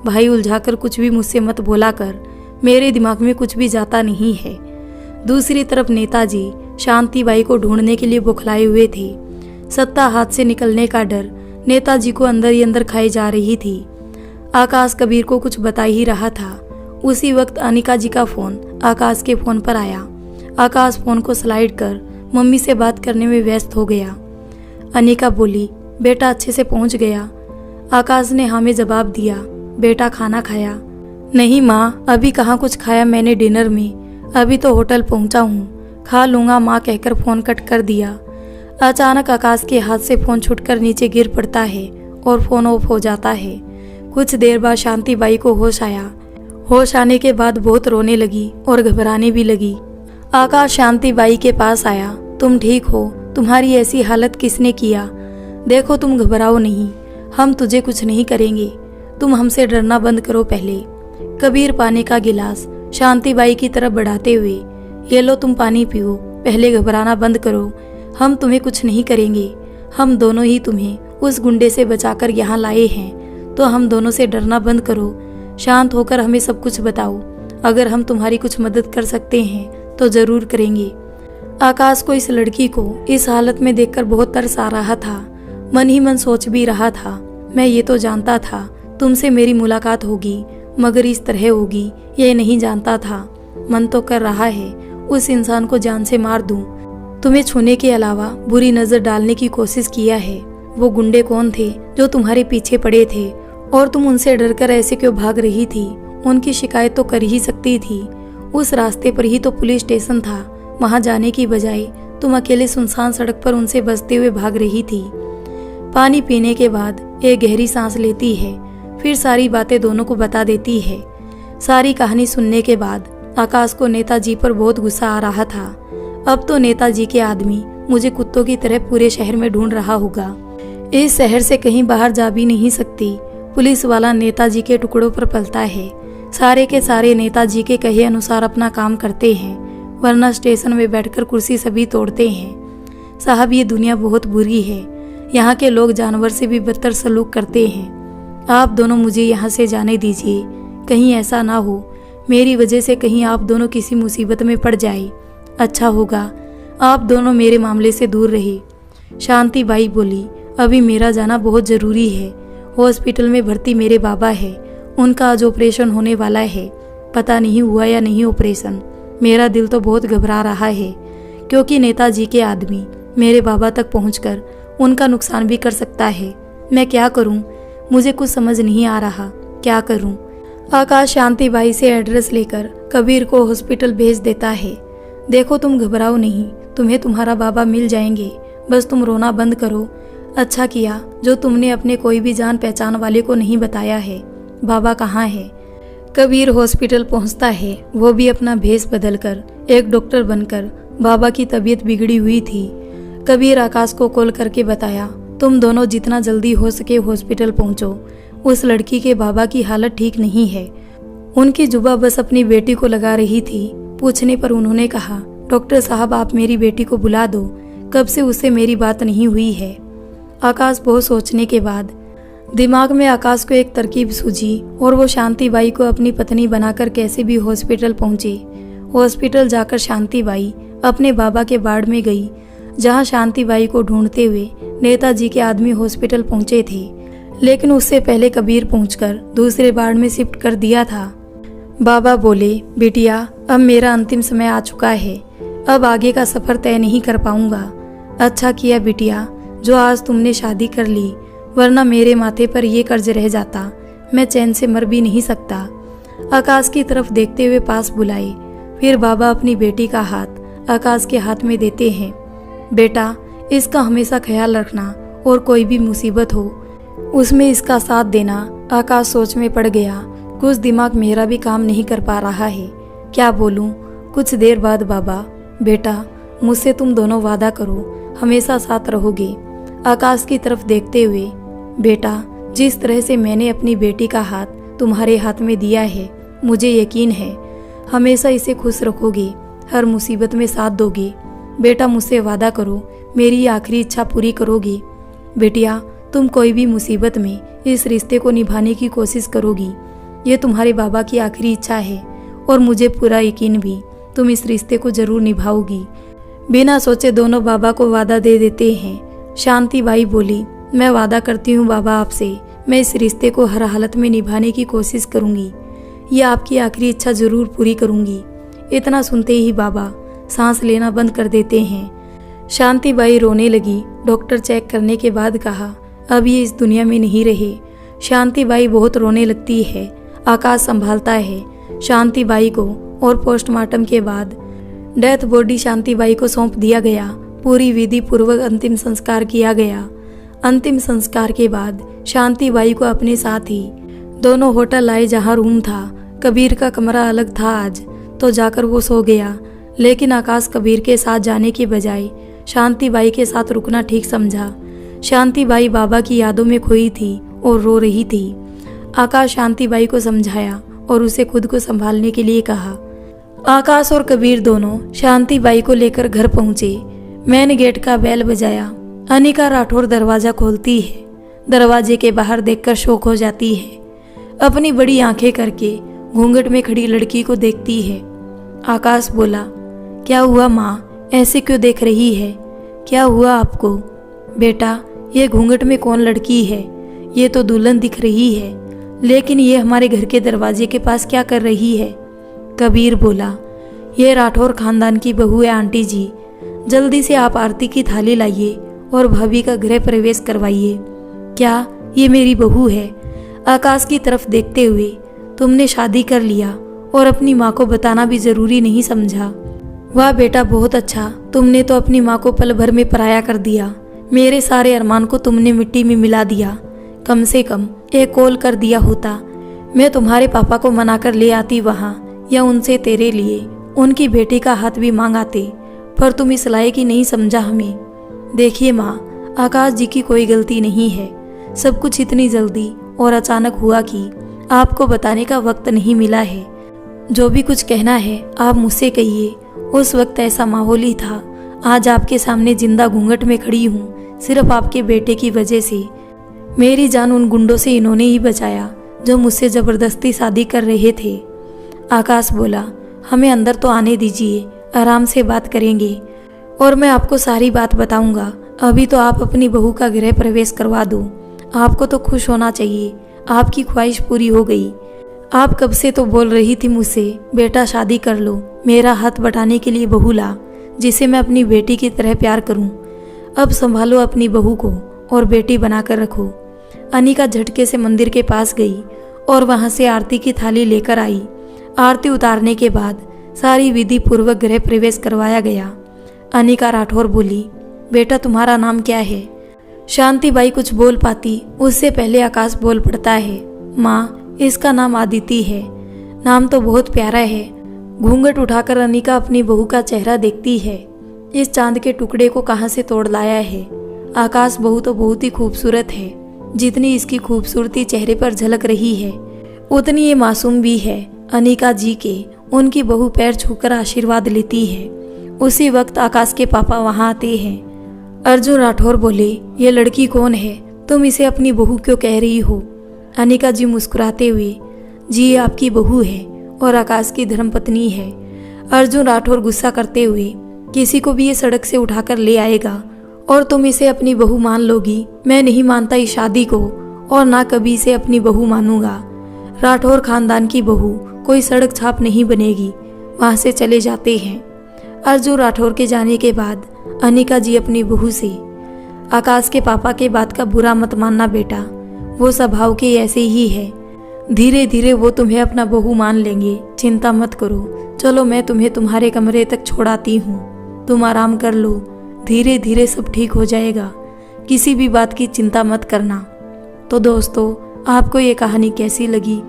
भाई उलझाकर कुछ भी मुझसे मत बोला कर, मेरे दिमाग में कुछ भी जाता नहीं है। दूसरी तरफ नेताजी शांति बाई को ढूंढने के लिए बौखलाए हुए थे। सत्ता हाथ से निकलने का डर नेताजी को अंदर ही अंदर खाई जा रही थी। आकाश कबीर को कुछ बता ही रहा था। उसी वक्त अनिका जी का फोन आकाश के फोन पर आया। आकाश फोन को स्लाइड कर मम्मी से बात करने में व्यस्त हो गया। अनिका बोली, बेटा अच्छे से पहुंच गया? आकाश ने हाँ में जवाब दिया। बेटा खाना खाया? नहीं माँ, अभी कहाँ कुछ खाया मैंने डिनर में, अभी तो होटल पहुंचा हूँ, खा लूंगा माँ कहकर फोन कट कर दिया। अचानक आकाश के हाथ से फोन छूटकर नीचे गिर पड़ता है और फोन ऑफ हो जाता है। कुछ देर बाद शांति बाई को होश आया। होश आने के बाद बहुत रोने लगी और घबराने भी लगी। आकाश शांति बाई के पास आया। तुम ठीक हो? तुम्हारी ऐसी हालत किसने किया? देखो तुम घबराओ नहीं, हम तुझे कुछ नहीं करेंगे। तुम हमसे डरना बंद करो पहले। कबीर पानी का गिलास शांति बाई की तरफ बढ़ाते हुए, ये लो तुम पानी पियो, पहले घबराना बंद करो, हम तुम्हें कुछ नहीं करेंगे। हम दोनों ही तुम्हें उस गुंडे से बचाकर यहाँ लाए हैं, तो हम दोनों से डरना बंद करो। शांत होकर हमें सब कुछ बताओ। अगर हम तुम्हारी कुछ मदद कर सकते हैं तो जरूर करेंगे। आकाश को इस लड़की को इस हालत में देखकर बहुत तरस आ रहा था। मन ही मन सोच भी रहा था, मैं ये तो जानता था तुमसे मेरी मुलाकात होगी, मगर इस तरह होगी ये नहीं जानता था। मन तो कर रहा है उस इंसान को जान से मार दूं। तुम्हें छूने के अलावा बुरी नजर डालने की कोशिश किया है। वो गुंडे कौन थे जो तुम्हारे पीछे पड़े थे और तुम उनसे डरकर ऐसे क्यों भाग रही थी? उनकी शिकायत तो कर ही सकती थी। उस रास्ते पर ही तो पुलिस स्टेशन था। वहां जाने की बजाय तुम अकेले सुनसान सड़क पर उनसे बचते हुए भाग रही थी। पानी पीने के बाद एक गहरी सांस लेती है, फिर सारी बातें दोनों को बता देती है। सारी कहानी सुनने के बाद आकाश को नेताजी पर बहुत गुस्सा आ रहा था। अब तो नेताजी के आदमी मुझे कुत्तों की तरह पूरे शहर में ढूंढ रहा होगा। इस शहर से कहीं बाहर जा भी नहीं सकती। पुलिस वाला नेताजी के टुकड़ों पर पलता है। सारे के सारे नेताजी के कहे अनुसार अपना काम करते हैं, वरना स्टेशन में बैठकर कुर्सी सभी तोड़ते हैं। साहब ये दुनिया बहुत बुरी है। यहाँ के लोग जानवर से भी बदतर सलूक करते हैं। आप दोनों मुझे यहाँ से जाने दीजिए। कहीं ऐसा ना हो मेरी वजह से कहीं आप दोनों किसी मुसीबत में पड़ जाए। अच्छा होगा आप दोनों मेरे मामले से दूर रहे। शांति बाई बोली, अभी मेरा जाना बहुत जरूरी है। हॉस्पिटल में भर्ती मेरे बाबा है, उनका आज ऑपरेशन होने वाला है। पता नहीं हुआ या नहीं ऑपरेशन। मेरा दिल तो बहुत घबरा रहा है, क्योंकि नेताजी के आदमी मेरे बाबा तक पहुंचकर उनका नुकसान भी कर सकता है। मैं क्या करूं? मुझे कुछ समझ नहीं आ रहा, क्या करूं? आकाश शांतिबाई से एड्रेस लेकर कबीर को हॉस्पिटल भेज देता है। देखो तुम घबराओ नहीं, तुम्हें तुम्हारा बाबा मिल जाएंगे, बस तुम रोना बंद करो। अच्छा किया जो तुमने अपने कोई भी जान पहचान वाले को नहीं बताया है। बाबा कहाँ है? कबीर हॉस्पिटल पहुंचता है, वो भी अपना भेष बदलकर एक डॉक्टर बनकर। बाबा की तबीयत बिगड़ी हुई थी। कबीर आकाश को कॉल करके बताया, तुम दोनों जितना जल्दी हो सके हॉस्पिटल पहुंचो। उस लड़की के बाबा की हालत ठीक नहीं है। उनकी जुबा बस अपनी बेटी को लगा रही थी। पूछने पर उन्होंने कहा, डॉक्टर साहब आप मेरी बेटी को बुला दो, कब से उससे मेरी बात नहीं हुई है। आकाश बहुत सोचने के बाद दिमाग में आकाश को एक तरकीब सूझी और वो शांतिबाई को अपनी पत्नी बनाकर कैसे भी हॉस्पिटल पहुंचे। हॉस्पिटल जाकर शांतिबाई अपने बाबा के वार्ड में गई, जहां शांतिबाई को ढूंढते हुए नेताजी के आदमी हॉस्पिटल पहुंचे थे, लेकिन उससे पहले कबीर पहुंचकर दूसरे वार्ड में शिफ्ट कर दिया था। बाबा बोले, बिटिया अब मेरा अंतिम समय आ चुका है, अब आगे का सफर तय नहीं कर पाऊंगा। अच्छा किया बिटिया जो आज तुमने शादी कर ली, वरना मेरे माथे पर यह कर्ज रह जाता, मैं चैन से मर भी नहीं सकता। आकाश की तरफ देखते हुए पास बुलाए। फिर बाबा अपनी बेटी का हाथ आकाश के हाथ में देते हैं। बेटा इसका हमेशा ख्याल रखना और कोई भी मुसीबत हो उसमें इसका साथ देना। आकाश सोच में पड़ गया। कुछ दिमाग मेरा भी काम नहीं कर पा रहा है, क्या बोलूं? कुछ देर बाद बाबा, बेटा मुझसे तुम दोनों वादा करो हमेशा साथ रहोगे। आकाश की तरफ देखते हुए, बेटा जिस तरह से मैंने अपनी बेटी का हाथ तुम्हारे हाथ में दिया है, मुझे यकीन है हमेशा इसे खुश रखोगे, हर मुसीबत में साथ दोगे। बेटा मुझसे वादा करो मेरी आखिरी इच्छा पूरी करोगी। बेटिया तुम कोई भी मुसीबत में इस रिश्ते को निभाने की कोशिश करोगी, ये तुम्हारे बाबा की आखिरी इच्छा है और मुझे पूरा यकीन भी तुम इस रिश्ते को जरूर निभाओगी। बिना सोचे दोनों बाबा को वादा दे देते हैं। शांतिबाई बोली, मैं वादा करती हूँ बाबा आपसे, मैं इस रिश्ते को हर हालत में निभाने की कोशिश करूँगी, ये आपकी आखिरी इच्छा जरूर पूरी करूँगी। इतना सुनते ही बाबा सांस लेना बंद कर देते हैं। शांतिबाई रोने लगी। डॉक्टर चेक करने के बाद कहा, अब ये इस दुनिया में नहीं रहे। शांतिबाई बहुत रोने लगती है। आकाश संभालता है शांतिबाई को और पोस्टमार्टम के बाद डेथ बॉडी शांतिबाई को सौंप दिया गया। पूरी विधि पूर्वक अंतिम संस्कार किया गया। अंतिम संस्कार के बाद शांतिबाई को अपने साथ ही दोनों होटल लाए, जहां रूम था। कबीर का कमरा अलग था आज, तो जाकर वो सो गया। लेकिन आकाश कबीर के साथ जाने के बजाय शांतिबाई के साथ रुकना ठीक समझा। शांतिबाई बाबा की यादों में खोई थी और रो रही थी। आकाश शांतिबाई को समझाया और उसे खुद को संभालने के लिए कहा। आकाश और कबीर दोनों शांतिबाई को लेकर घर पहुंचे। मैन गेट का बेल बजाया। अनिका राठौर दरवाजा खोलती है। दरवाजे के बाहर देखकर शौक हो जाती है। अपनी बड़ी आंखें करके घूंघट में खड़ी लड़की को देखती है। आकाश बोला, क्या हुआ माँ, ऐसे क्यों देख रही है? क्या हुआ आपको? बेटा ये घूंघट में कौन लड़की है? ये तो दुल्हन दिख रही है, लेकिन ये हमारे घर के दरवाजे के पास क्या कर रही है? कबीर बोला, ये राठौर खानदान की बहू है आंटी जी। जल्दी से आप आरती की थाली लाइए और भाभी का गृह प्रवेश करवाइए। क्या ये मेरी बहू है? आकाश की तरफ देखते हुए, तुमने शादी कर लिया और अपनी माँ को बताना भी जरूरी नहीं समझा। वाह बेटा बहुत अच्छा, तुमने तो अपनी माँ को पल भर में पराया कर दिया। मेरे सारे अरमान को तुमने मिट्टी में मिला दिया। कम से कम एक कॉल कर दिया होता, मैं तुम्हारे पापा को मना कर ले आती वहाँ, या उनसे तेरे लिए उनकी बेटी का हाथ भी मांग आते, पर तुम इस लायक ही नहीं समझा हमें। देखिए माँ, आकाश जी की कोई गलती नहीं है। सब कुछ इतनी जल्दी और अचानक हुआ कि आपको बताने का वक्त नहीं मिला है। जो भी कुछ कहना है आप मुझसे कहिए। उस वक्त ऐसा माहौल ही था। आज आपके सामने जिंदा घूंघट में खड़ी हूँ, सिर्फ आपके बेटे की वजह से। मेरी जान उन गुंडों से इन्होंने ही बचाया जो मुझसे जबरदस्ती शादी कर रहे थे। आकाश बोला, हमें अंदर तो आने दीजिए, आराम से बात करेंगे और मैं आपको सारी बात बताऊंगा। अभी तो आप अपनी बहू का गृह प्रवेश करवा दो। आपको तो खुश होना चाहिए, आपकी ख्वाहिश पूरी हो गई। आप कब से तो बोल रही थी मुझसे, बेटा शादी कर लो, मेरा हाथ बटाने के लिए बहू ला, जिसे मैं अपनी बेटी की तरह प्यार करूं। अब संभालो अपनी बहू को और बेटी बनाकर रखो। अनिका झटके से मंदिर के पास गई और वहां से आरती की थाली लेकर आई। आरती उतारने के बाद सारी विधि पूर्वक गृह प्रवेश करवाया गया। अनिका राठौर बोली, बेटा तुम्हारा नाम क्या है? शांतिबाई कुछ बोल पाती उससे पहले आकाश बोल पड़ता है, माँ इसका नाम आदिति है। नाम तो बहुत प्यारा है। घूंघट उठाकर अनिका अपनी बहू का चेहरा देखती है। इस चांद के टुकड़े को कहाँ से तोड़ लाया है? आकाश बहू तो बहुत ही खूबसूरत है। जितनी इसकी खूबसूरती चेहरे पर झलक रही है उतनी ये मासूम भी है। अनिका जी के उनकी बहू पैर छूकर आशीर्वाद लेती है। उसी वक्त आकाश के पापा वहां आते हैं। अर्जुन राठौर बोले, ये लड़की कौन है? तुम इसे अपनी बहू क्यों कह रही हो? अनिका जी मुस्कुराते हुए, जी ये आपकी बहू है और आकाश की धर्मपत्नी है। अर्जुन राठौर गुस्सा करते हुए, किसी को भी ये सड़क से उठाकर ले आएगा और तुम इसे अपनी बहू मान लोगी? मैं नहीं मानता इस शादी को और ना कभी इसे अपनी बहू मानूंगा। राठौर खानदान की बहू कोई सड़क छाप नहीं बनेगी। वहां से चले जाते हैं। अर्जुन राठौर के जाने के बाद अनिका जी अपनी बहू से, आकाश के पापा के बात का बुरा मत मानना बेटा, वो स्वभाव के ऐसे ही है। धीरे धीरे वो तुम्हें अपना बहू मान लेंगे, चिंता मत करो। चलो मैं तुम्हें तुम्हारे कमरे तक छोड़ाती हूँ, तुम आराम कर लो, धीरे धीरे सब ठीक हो जाएगा, किसी भी बात की चिंता मत करना। तो दोस्तों, आपको ये कहानी कैसी लगी?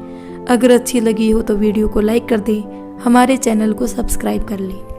अगर अच्छी लगी हो तो वीडियो को लाइक कर दें, हमारे चैनल को सब्सक्राइब कर लें।